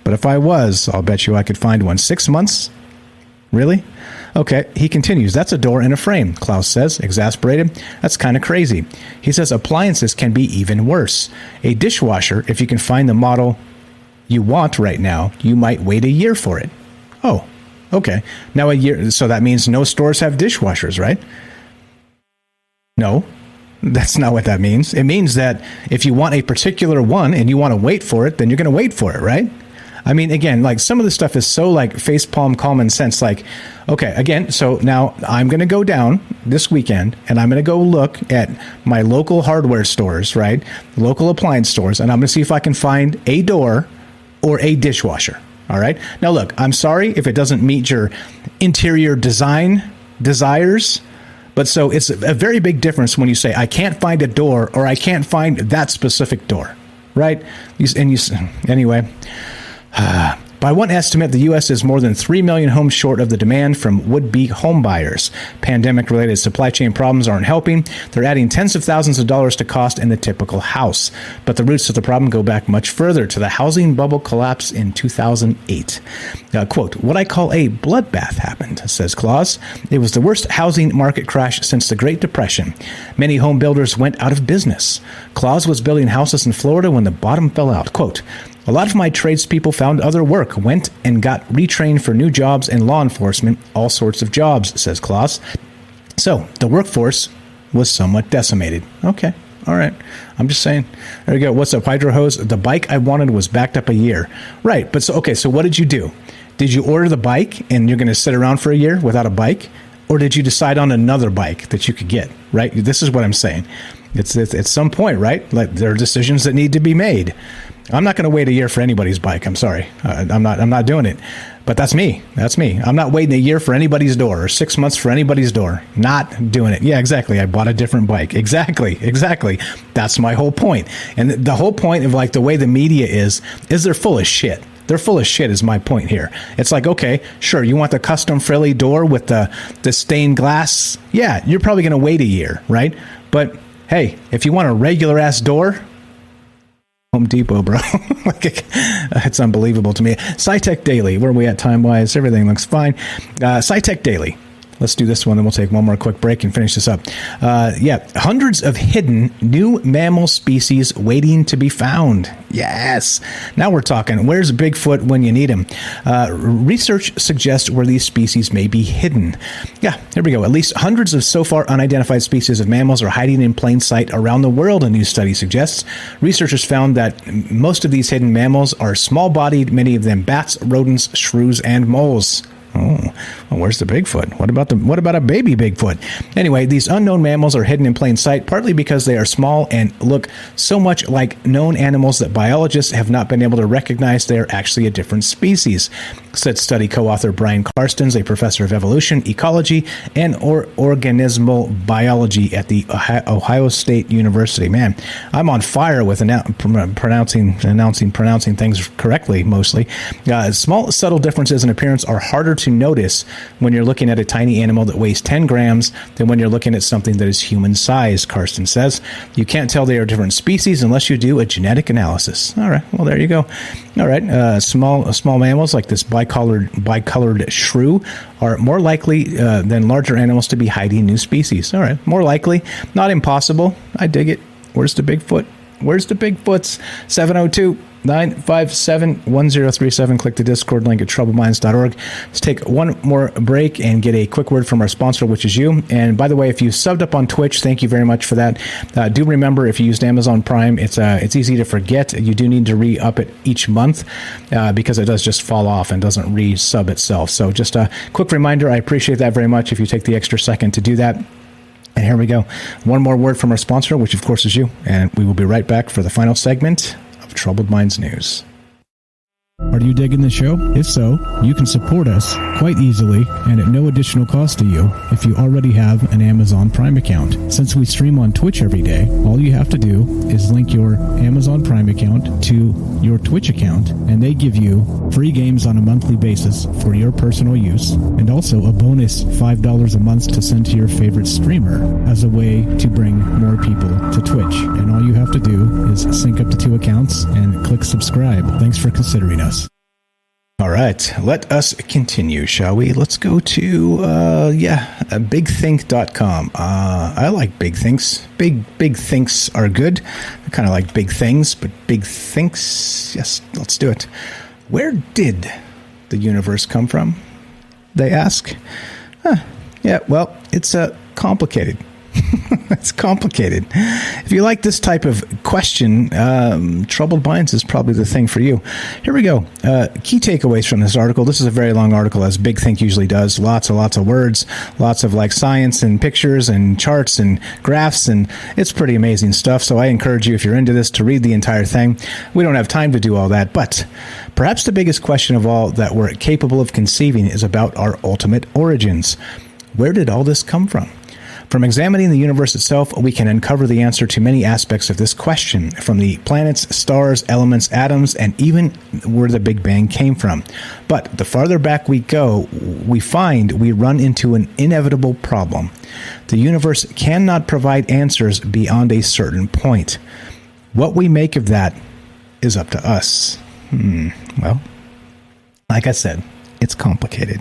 But if I was, I'll bet you I could find one. 6 months? Really? Okay, he continues. That's a door and a frame, Klaus says, exasperated. That's kind of crazy. He says appliances can be even worse. A dishwasher, if you can find the model you want right now, you might wait a year for it. Oh, Okay. Now a year, so that means no stores have dishwashers, right? No, that's not what that means. It means that if you want a particular one and you want to wait for it, then you're going to wait for it, right? I mean, again, like some of the stuff is so like facepalm common sense. Like, okay, again, so now I'm going to go down this weekend and I'm going to go look at my local hardware stores, right? Local appliance stores, and I'm going to see if I can find a door or a dishwasher. All right. Now, look, I'm sorry if it doesn't meet your interior design desires. But so it's a very big difference when you say, I can't find a door or I can't find that specific door. Right. Anyway. By one estimate, the U.S. is more than 3 million homes short of the demand from would-be home buyers. Pandemic-related supply chain problems aren't helping. They're adding tens of thousands of dollars to cost in the typical house. But the roots of the problem go back much further, to the housing bubble collapse in 2008. Quote, what I call a bloodbath happened, says Claus. It was the worst housing market crash since the Great Depression. Many home builders went out of business. Claus was building houses in Florida when the bottom fell out. Quote, a lot of my tradespeople found other work, went and got retrained for new jobs in law enforcement, all sorts of jobs, says Claus. So the workforce was somewhat decimated. Okay. All right. I'm just saying. There you go. What's up, Hydro Hose? The bike I wanted was backed up a year. Right. But so, okay. So what did you do? Did you order the bike and you're going to sit around for a year without a bike? Or did you decide on another bike that you could get? Right. This is what I'm saying. It's at some point, right? Like there are decisions that need to be made. I'm not going to wait a year for anybody's bike. I'm sorry. I'm not doing it. But that's me. That's me. I'm not waiting a year for anybody's door or 6 months for anybody's door. Not doing it. Yeah, exactly. I bought a different bike. Exactly. That's my whole point. And the whole point of like the way the media is they're full of shit. They're full of shit is my point here. It's like, okay, sure, you want the custom frilly door with the stained glass? Yeah, you're probably going to wait a year, right? But hey, if you want a regular ass door, Home Depot, bro. It's unbelievable to me. SciTech Daily, where are we at time-wise? Everything looks fine. SciTech Daily. Let's do this one, then we'll take one more quick break and finish this up. Hundreds of hidden new mammal species waiting to be found. Yes. Now we're talking. Where's Bigfoot when you need him? Research suggests where these species may be hidden. Yeah, here we go. At least hundreds of so far unidentified species of mammals are hiding in plain sight around the world, a new study suggests. Researchers found that most of these hidden mammals are small-bodied, many of them bats, rodents, shrews, and moles. Oh, well, where's the Bigfoot? What about a baby Bigfoot? Anyway, these unknown mammals are hidden in plain sight, partly because they are small and look so much like known animals that biologists have not been able to recognize they are actually a different species, said study co-author Brian Karstens, a professor of evolution, ecology, and organismal biology at the Ohio State University. Man, I'm on fire with pronouncing things correctly, mostly. Small, subtle differences in appearance are harder to notice when you're looking at a tiny animal that weighs 10 grams than when you're looking at something that is human-sized, Karsten says. You can't tell they are different species unless you do a genetic analysis. All right, well, there you go. All right, small mammals like this bicolored shrew are more likely than larger animals to be hiding new species. All right, more likely, not impossible. I dig it. Where's the Bigfoot? Where's the Bigfoots? 702-957-1037. Click the Discord link at troubledminds.org. Let's take one more break and get a quick word from our sponsor, which is you. And by the way, if you subbed up on Twitch, thank you very much for that. Do remember, if you used Amazon Prime, it's easy to forget. You do need to re-up it each month because it does just fall off and doesn't re-sub itself. So just a quick reminder, I appreciate that very much if you take the extra second to do that. And here we go. One more word from our sponsor, which of course is you. And we will be right back for the final segment of Troubled Minds News. Are you digging the show? If so, you can support us quite easily and at no additional cost to you if you already have an Amazon Prime account. Since we stream on Twitch every day, all you have to do is link your Amazon Prime account to your Twitch account, and they give you free games on a monthly basis for your personal use, and also a bonus $5 a month to send to your favorite streamer as a way to bring more people to Twitch. And all you have to do is sync up the two accounts and click subscribe. Thanks for considering us. All right, let us continue, shall we? Let's go to, bigthink.com. I like big thinks. Big thinks are good. I kind of like big things, but big thinks, yes, let's do it. Where did the universe come from? they ask. Yeah, well, it's complicated. It's complicated. If you like this type of question, Troubled Minds is probably the thing for you. Here we go. Key takeaways from this article. This is a very long article, as Big Think usually does. Lots of words, lots of like science and pictures and charts and graphs, and it's pretty amazing stuff. So I encourage you, if you're into this, to read the entire thing. We don't have time to do all that, but perhaps the biggest question of all that we're capable of conceiving is about our ultimate origins. Where did all this come from? From examining the universe itself, we can uncover the answer to many aspects of this question, from the planets, stars, elements, atoms, and even where the Big Bang came from. But the farther back we go, we find we run into an inevitable problem. The universe cannot provide answers beyond a certain point. What we make of that is up to us. Well, like I said, it's complicated.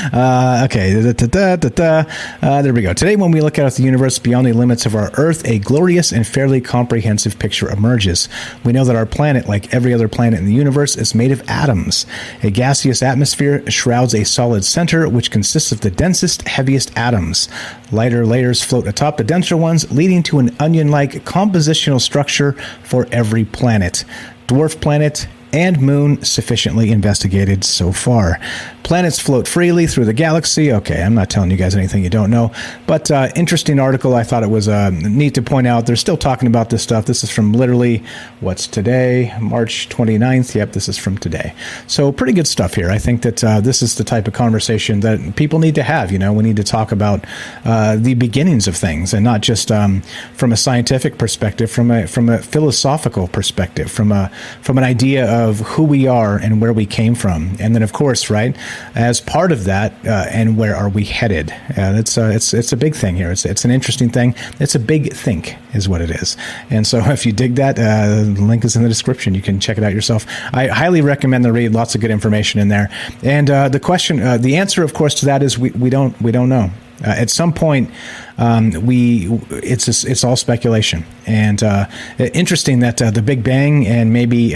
Okay. There we go. Today, when we look out at the universe beyond the limits of our Earth, a glorious and fairly comprehensive picture emerges. We know that our planet, like every other planet in the universe, is made of atoms. A gaseous atmosphere shrouds a solid center, which consists of the densest, heaviest atoms. Lighter layers float atop the denser ones, leading to an onion-like compositional structure for every planet. Dwarf planet and moon sufficiently investigated so far. Planets float freely through the galaxy. Okay, I'm not telling you guys anything you don't know, but interesting article. I thought it was neat to point out. They're still talking about this stuff. This is from literally, what's today? March 29th. Yep, this is from today. So pretty good stuff here. I think that this is the type of conversation that people need to have. You know, we need to talk about the beginnings of things, and not just from a scientific perspective, from a philosophical perspective, from an idea of who we are and where we came from. And then, of course, right, as part of that, and where are we headed? It's a big thing here. It's an interesting thing. It's a big think is what it is. And so if you dig that, the link is in the description. You can check it out yourself. I highly recommend the read. Lots of good information in there. And the question, the answer, of course, to that is we don't know. At some point, it's all speculation. And interesting that the Big Bang and maybe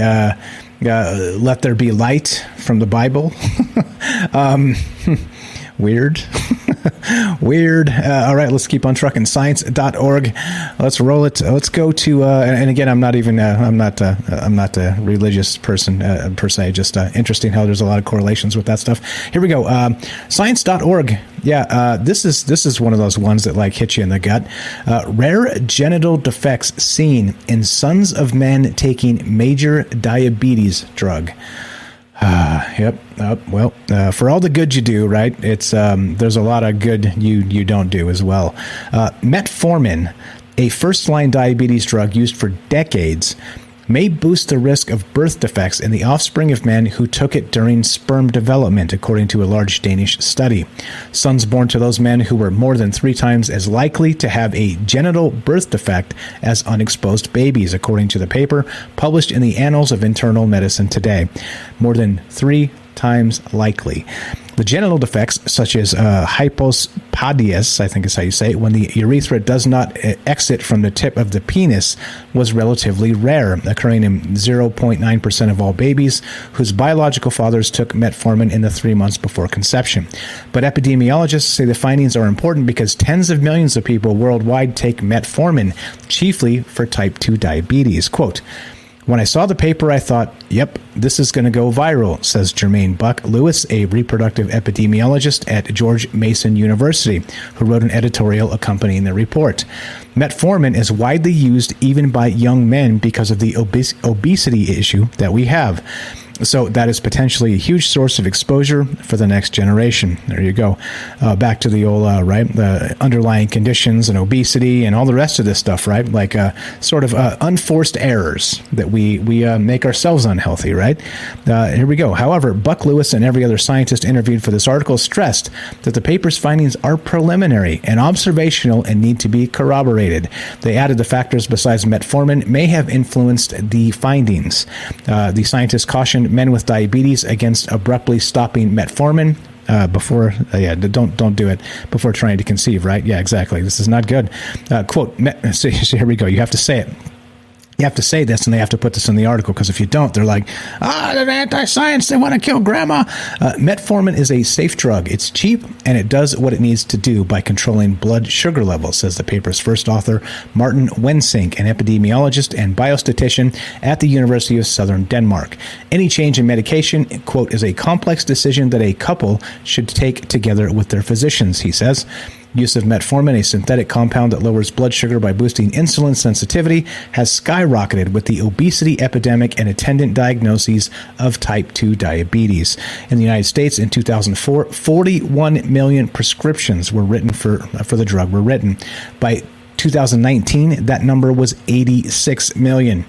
let there be light from the Bible. Weird. Weird. All right, let's keep on trucking. Science.org. Let's roll it. Let's go to, and again, I'm not a religious person per se, just interesting how there's a lot of correlations with that stuff. Here we go. Science.org. Yeah, this is one of those ones that like hit you in the gut. Rare genital defects seen in sons of men taking major diabetes drug. Yep. Well, for all the good you do, right? It's there's a lot of good you don't do as well. Metformin, a first-line diabetes drug used for decades, may boost the risk of birth defects in the offspring of men who took it during sperm development, according to a large Danish study. Sons born to those men who were more than 3 times as likely to have a genital birth defect as unexposed babies, according to the paper published in the Annals of Internal Medicine today. More than 3 times likely. The genital defects, such as hypospadias, I think is how you say it, when the urethra does not exit from the tip of the penis, was relatively rare, occurring in 0.9% of all babies whose biological fathers took metformin in the 3 months before conception. But epidemiologists say the findings are important because tens of millions of people worldwide take metformin, chiefly for type 2 diabetes. Quote, "When I saw the paper, I thought, yep, this is going to go viral," says Jermaine Buck Lewis, a reproductive epidemiologist at George Mason University, who wrote an editorial accompanying the report. Metformin is widely used even by young men because of the obesity issue that we have. So that is potentially a huge source of exposure for the next generation. There you go. Back to the old, the underlying conditions and obesity and all the rest of this stuff, right? Like sort of unforced errors that we make ourselves unhealthy, right? Here we go. However, Buck Lewis and every other scientist interviewed for this article stressed that the paper's findings are preliminary and observational and need to be corroborated. They added the factors besides metformin may have influenced the findings. The scientists cautioned men with diabetes against abruptly stopping metformin before, don't do it before trying to conceive, right? Yeah, exactly. This is not good. Quote, so here we go. You have to say it. You have to say this, and they have to put this in the article, because if you don't, they're like, they're anti-science, they want to kill grandma. Metformin is a safe drug. It's cheap, and it does what it needs to do by controlling blood sugar levels, says the paper's first author, Martin Wensink, an epidemiologist and biostatistician at the University of Southern Denmark. Any change in medication, quote, is a complex decision that a couple should take together with their physicians, he says. Use of metformin, a synthetic compound that lowers blood sugar by boosting insulin sensitivity, has skyrocketed with the obesity epidemic and attendant diagnoses of type 2 diabetes. In the United States, in 2004, 41 million prescriptions were written for the drug were written. By 2019, that number was 86 million.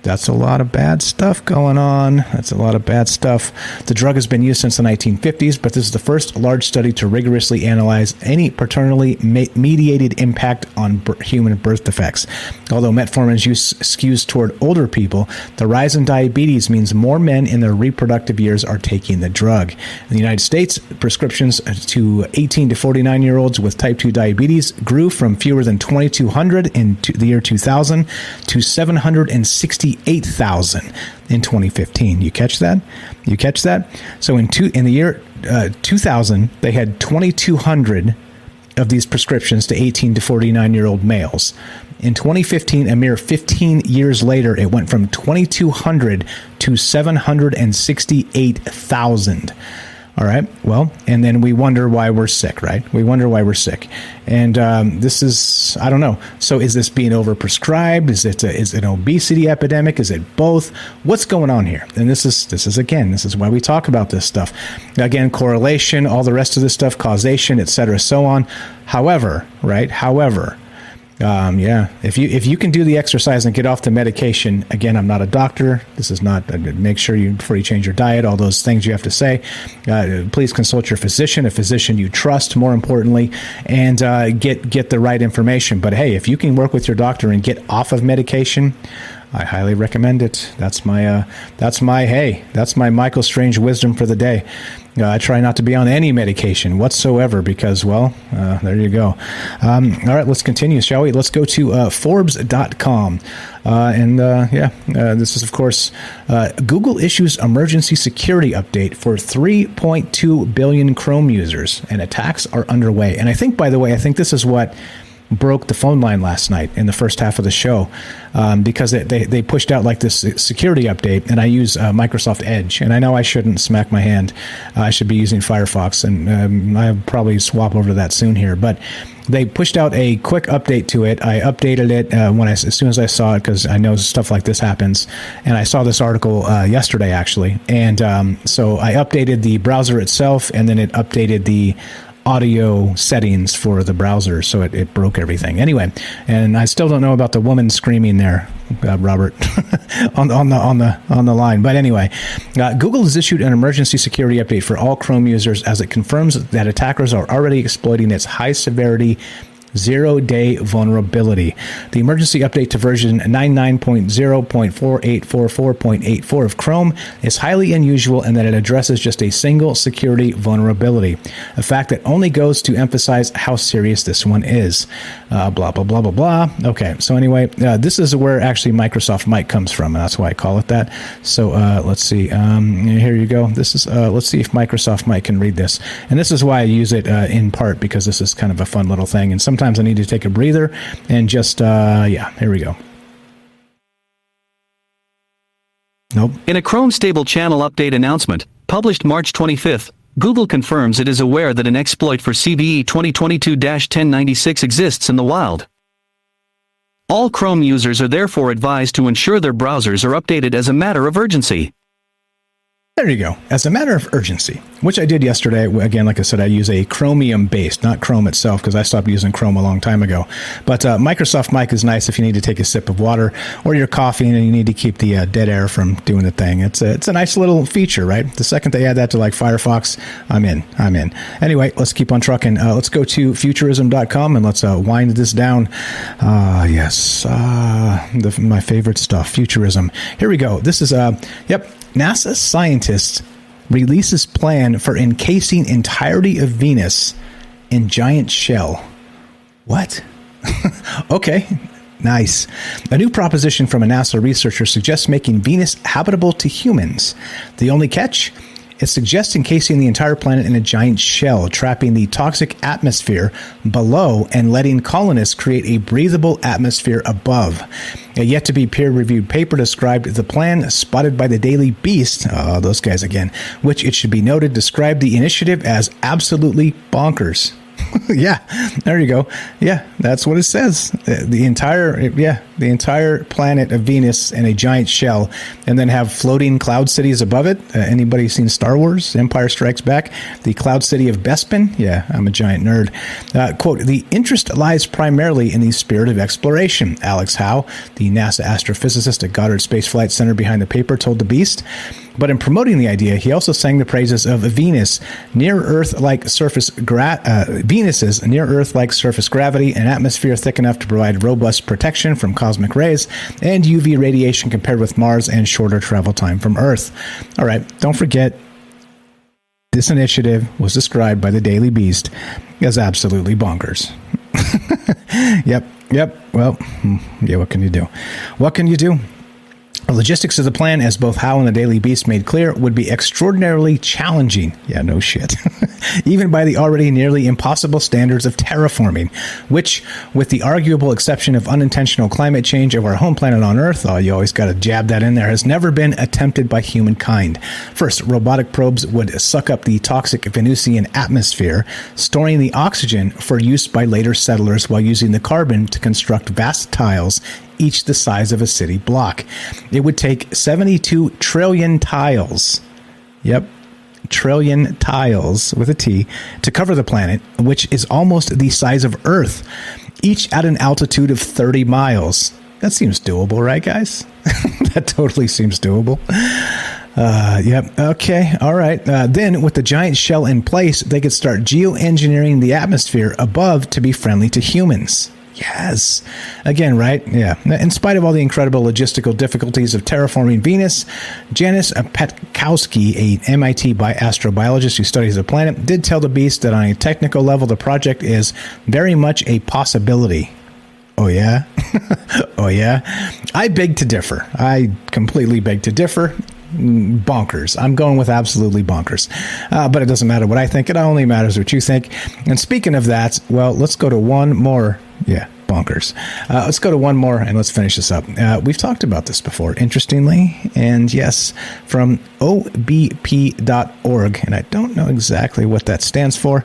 That's a lot of bad stuff going on. That's a lot of bad stuff. The drug has been used since the 1950s, but this is the first large study to rigorously analyze any paternally mediated impact on human birth defects. Although metformin's use skews toward older people, the rise in diabetes means more men in their reproductive years are taking the drug. In the United States, prescriptions to 18 to 49-year-olds with type 2 diabetes grew from fewer than 2,200 in the year 2000 to 768,000 in 2015. You catch that? You catch that? So in the year 2000, they had 2,200 of these prescriptions to 18 to 49-year-old males. In 2015, a mere 15 years later, it went from 2,200 to 768,000. All right. Well, and then we wonder why we're sick, right? We wonder why we're sick. And this is, I don't know. So is this being overprescribed? Is it an obesity epidemic? Is it both? What's going on here? And this is why we talk about this stuff. Again, correlation, all the rest of this stuff, causation, et cetera, so on. However, if you can do the exercise and get off the medication, again, I'm not a doctor. This is not, make sure before you change your diet, all those things you have to say, please consult your physician, a physician you trust, more importantly, and get the right information. But hey, if you can work with your doctor and get off of medication, I highly recommend it. That's my Michael Strange wisdom for the day. I try not to be on any medication whatsoever because, well, there you go. All right, let's continue, shall we? Let's go to Forbes.com. This is, of course, Google issues emergency security update for 3.2 billion Chrome users, and attacks are underway. And I think, by the way, this is what broke the phone line last night in the first half of the show, because they pushed out like this security update, and I use Microsoft Edge, and I know I shouldn't smack my hand. I should be using Firefox, and I'll probably swap over to that soon here, but they pushed out a quick update to it. I updated it as soon as I saw it, because I know stuff like this happens, and I saw this article yesterday actually, and so I updated the browser itself, and then it updated the audio settings for the browser, so it broke everything. Anyway, and I still don't know about the woman screaming there, Robert, on the line. But anyway, Google has issued an emergency security update for all Chrome users as it confirms that attackers are already exploiting its high severity zero-day vulnerability. The emergency update to version 99.0.4844.84 of Chrome is highly unusual in that it addresses just a single security vulnerability, a fact that only goes to emphasize how serious this one is. Blah, blah, blah, blah, blah. Okay, so anyway, this is where actually Microsoft Mike comes from, and that's why I call it that. So let's see. Here you go. This is, let's see if Microsoft Mike can read this. And this is why I use it in part, because this is kind of a fun little thing, and sometimes I need to take a breather and just, here we go. Nope. In a Chrome Stable Channel update announcement, published March 25th, Google confirms it is aware that an exploit for CVE 2022-1096 exists in the wild. All Chrome users are therefore advised to ensure their browsers are updated as a matter of urgency. There you go. As a matter of urgency, which I did yesterday. Again, like I said, I use a Chromium-based, not Chrome itself, because I stopped using Chrome a long time ago. But Microsoft Mic is nice if you need to take a sip of water or your coffee and you need to keep the dead air from doing the thing. It's a nice little feature, right? The second they add that to like Firefox, I'm in. Anyway, let's keep on trucking. Let's go to Futurism.com and let's wind this down. Yes, my favorite stuff, Futurism. Here we go. This is, NASA scientists releases plan for encasing entirety of Venus in giant shell. What? Okay. Nice. A new proposition from a NASA researcher suggests making Venus habitable to humans. The only catch? It suggests encasing the entire planet in a giant shell, trapping the toxic atmosphere below and letting colonists create a breathable atmosphere above. A yet-to-be peer-reviewed paper described the plan, spotted by the Daily Beast, those guys again, which, it should be noted, described the initiative as absolutely bonkers. Yeah, there you go. Yeah, that's what it says. The entire planet of Venus in a giant shell, and then have floating cloud cities above it. Anybody seen Star Wars? Empire Strikes Back? The cloud city of Bespin? Yeah, I'm a giant nerd. Quote, the interest lies primarily in the spirit of exploration, Alex Howe, the NASA astrophysicist at Goddard Space Flight Center behind the paper, told The Beast. But in promoting the idea, he also sang the praises of Venus's near-Earth-like surface gravity, an atmosphere thick enough to provide robust protection from cosmic rays, and UV radiation compared with Mars, and shorter travel time from Earth. All right, don't forget, this initiative was described by the Daily Beast as absolutely bonkers. Yep. Well, yeah, what can you do? The logistics of the plan, as both Howe and the Daily Beast made clear, would be extraordinarily challenging. Yeah, no shit. Even by the already nearly impossible standards of terraforming, which, with the arguable exception of unintentional climate change of our home planet on Earth, you always got to jab that in there, has never been attempted by humankind. First, robotic probes would suck up the toxic Venusian atmosphere, storing the oxygen for use by later settlers while using the carbon to construct vast tiles, each the size of a city block. It would take 72 trillion tiles. Yep. Trillion tiles with a T to cover the planet, which is almost the size of Earth, each at an altitude of 30 miles. That seems doable, right, guys? That totally seems doable. Yep. Okay. All right. Then, with the giant shell in place, they could start geoengineering the atmosphere above to be friendly to humans. Yes. Again, right? Yeah. In spite of all the incredible logistical difficulties of terraforming Venus, Janice Petkowski, a MIT astrobiologist who studies the planet, did tell The Beast that on a technical level, the project is very much a possibility. Oh, yeah? Oh, yeah? I beg to differ. I completely beg to differ. Bonkers. I'm going with absolutely bonkers. But it doesn't matter what I think. It only matters what you think. And speaking of that, well, let's go to one more. Yeah, bonkers. Let's go to one more and let's finish this up. We've talked about this before, interestingly. And yes, from obp.org. And I don't know exactly what that stands for.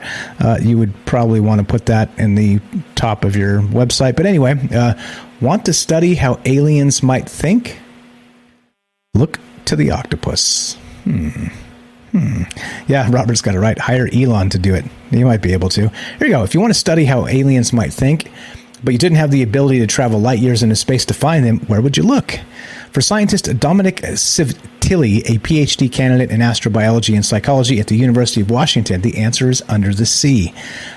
You would probably want to put that in the top of your website. But anyway, want to study how aliens might think? Look to the octopus. Yeah, Robert's got it right. Hire Elon to do it. You might be able to. Here you go. If you want to study how aliens might think, but you didn't have the ability to travel light years into space to find them, where would you look? For scientist Dominic Sivtilli, a PhD candidate in astrobiology and psychology at the University of Washington, the answer is under the sea.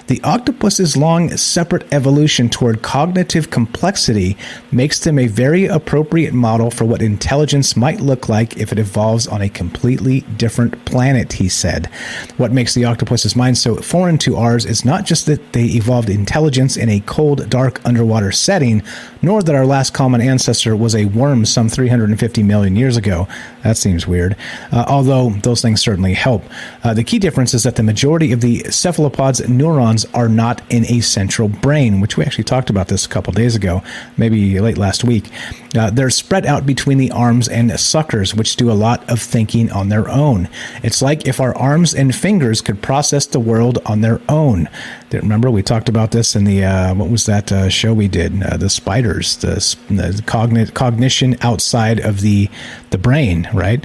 The octopus's long, separate evolution toward cognitive complexity makes them a very appropriate model for what intelligence might look like if it evolves on a completely different planet, he said. What makes the octopus's mind so foreign to ours is not just that they evolved intelligence in a cold, dark underwater setting, nor that our last common ancestor was a worm some 350 million years ago. That seems weird, although those things certainly help. The key difference is that the majority of the cephalopod's neurons are not in a central brain, which we actually talked about this a couple days ago, maybe late last week. They're spread out between the arms and suckers, which do a lot of thinking on their own. It's like if our arms and fingers could process the world on their own. Remember, we talked about this in the, what was that show we did? The spiders, the cognition outside of the brain, right?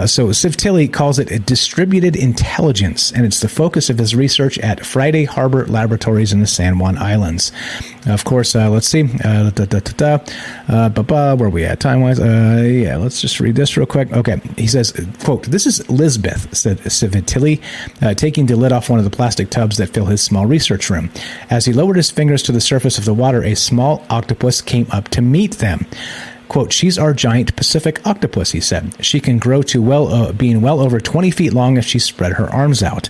So Sivtilli calls it a distributed intelligence, and it's the focus of his research at Friday Harbor Laboratories in the San Juan Islands. Of course, let's see. Where are we at time-wise? Yeah, let's just read this real quick. Okay, he says, quote, "This is Lisbeth," said Sivtilli, taking the lid off one of the plastic tubs that fill his small research room. As he lowered his fingers to the surface of the water, a small octopus came up to meet them. Quote, she's our giant Pacific octopus, he said. She can grow to being well over 20 feet long if she spread her arms out.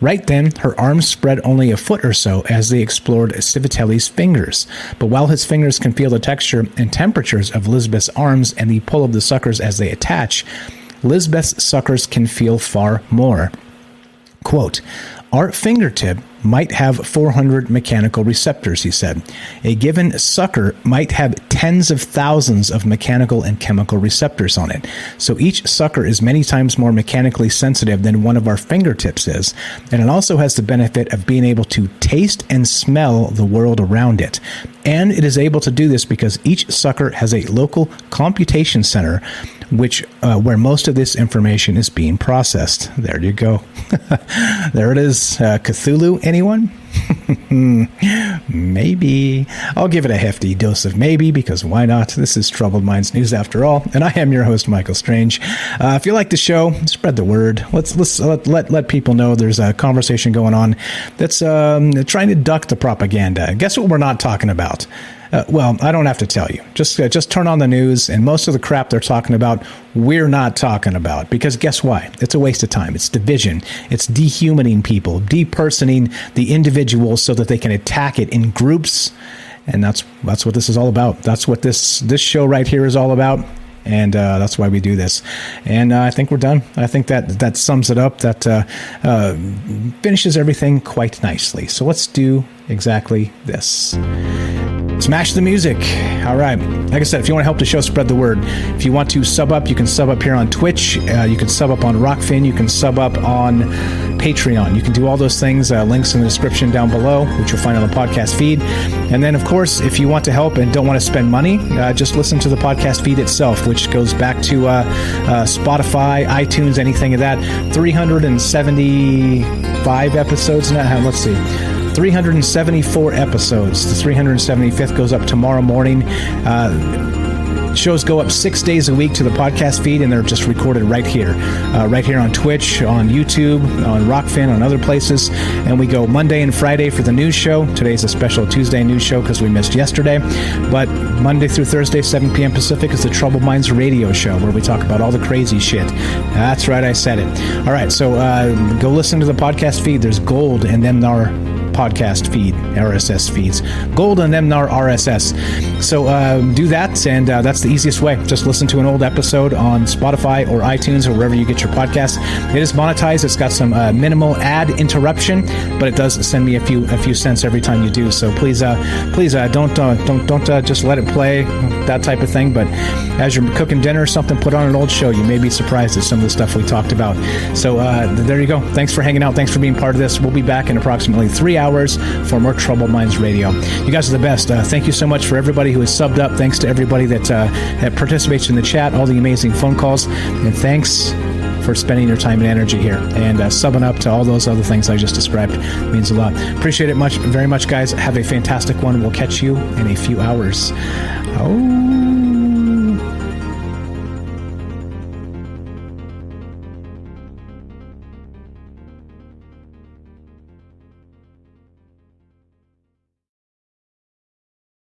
Right then, her arms spread only a foot or so as they explored Civitelli's fingers. But while his fingers can feel the texture and temperatures of Lisbeth's arms and the pull of the suckers as they attach, Lisbeth's suckers can feel far more. Quote, our fingertip might have 400 mechanical receptors, he said. A given sucker might have tens of thousands of mechanical and chemical receptors on it. So each sucker is many times more mechanically sensitive than one of our fingertips is. And it also has the benefit of being able to taste and smell the world around it. And it is able to do this because each sucker has a local computation center where most of this information is being processed. There you go. There it is. Cthulhu, anyone? Maybe. I'll give it a hefty dose of maybe, because why not? This is Troubled Minds News after all, and I am your host, Michael Strange. If you like the show, spread the word. Let's let people know there's a conversation going on that's trying to duck the propaganda. Guess what we're not talking about? Well, I don't have to tell you. Just turn on the news, and most of the crap they're talking about, we're not talking about. Because guess why? It's a waste of time. It's division. It's dehumaning people, depersoning the individual so that they can attack it in groups. And that's what this is all about. That's what this show right here is all about. And that's why we do this. And I think we're done. I think that sums it up. That finishes everything quite nicely. So let's do exactly this. Smash the music. All right. Like I said, if you want to help the show spread the word, if you want to sub up, you can sub up here on Twitch. You can sub up on Rockfin. You can sub up on Patreon. You can do all those things. Links in the description down below, which you'll find on the podcast feed. And then, of course, if you want to help and don't want to spend money, just listen to the podcast feed itself, which goes back to Spotify, iTunes, anything of that. 375 episodes now. Let's see. 374 episodes. The 375th goes up tomorrow morning. Shows go up 6 days a week to the podcast feed, and they're just recorded right here on Twitch, on YouTube, on Rockfin, on other places. And we go Monday and Friday for the news show. Today's a special Tuesday news show because we missed yesterday. But Monday through Thursday, 7 p.m. Pacific, is the Troubled Minds radio show where we talk about all the crazy shit. That's right, I said it. All right, so go listen to the podcast feed. There's gold in them our podcast feed, RSS feeds. Gold and them RSS. So do that, and that's the easiest way. Just listen to an old episode on Spotify or iTunes or wherever you get your podcasts. It is monetized. It's got some minimal ad interruption, but it does send me a few cents every time you do. So please don't just let it play, that type of thing. But as you're cooking dinner or something, put on an old show. You may be surprised at some of the stuff we talked about. So there you go. Thanks for hanging out. Thanks for being part of this. We'll be back in approximately 3 hours for more Troubled Minds Radio. You guys are the best. Thank you so much for everybody who has subbed up. Thanks to everybody that participates in the chat, all the amazing phone calls, and thanks for spending your time and energy here and subbing up to all those other things I just described. It means a lot. Appreciate it very much, guys. Have a fantastic one. We'll catch you in a few hours. Oh.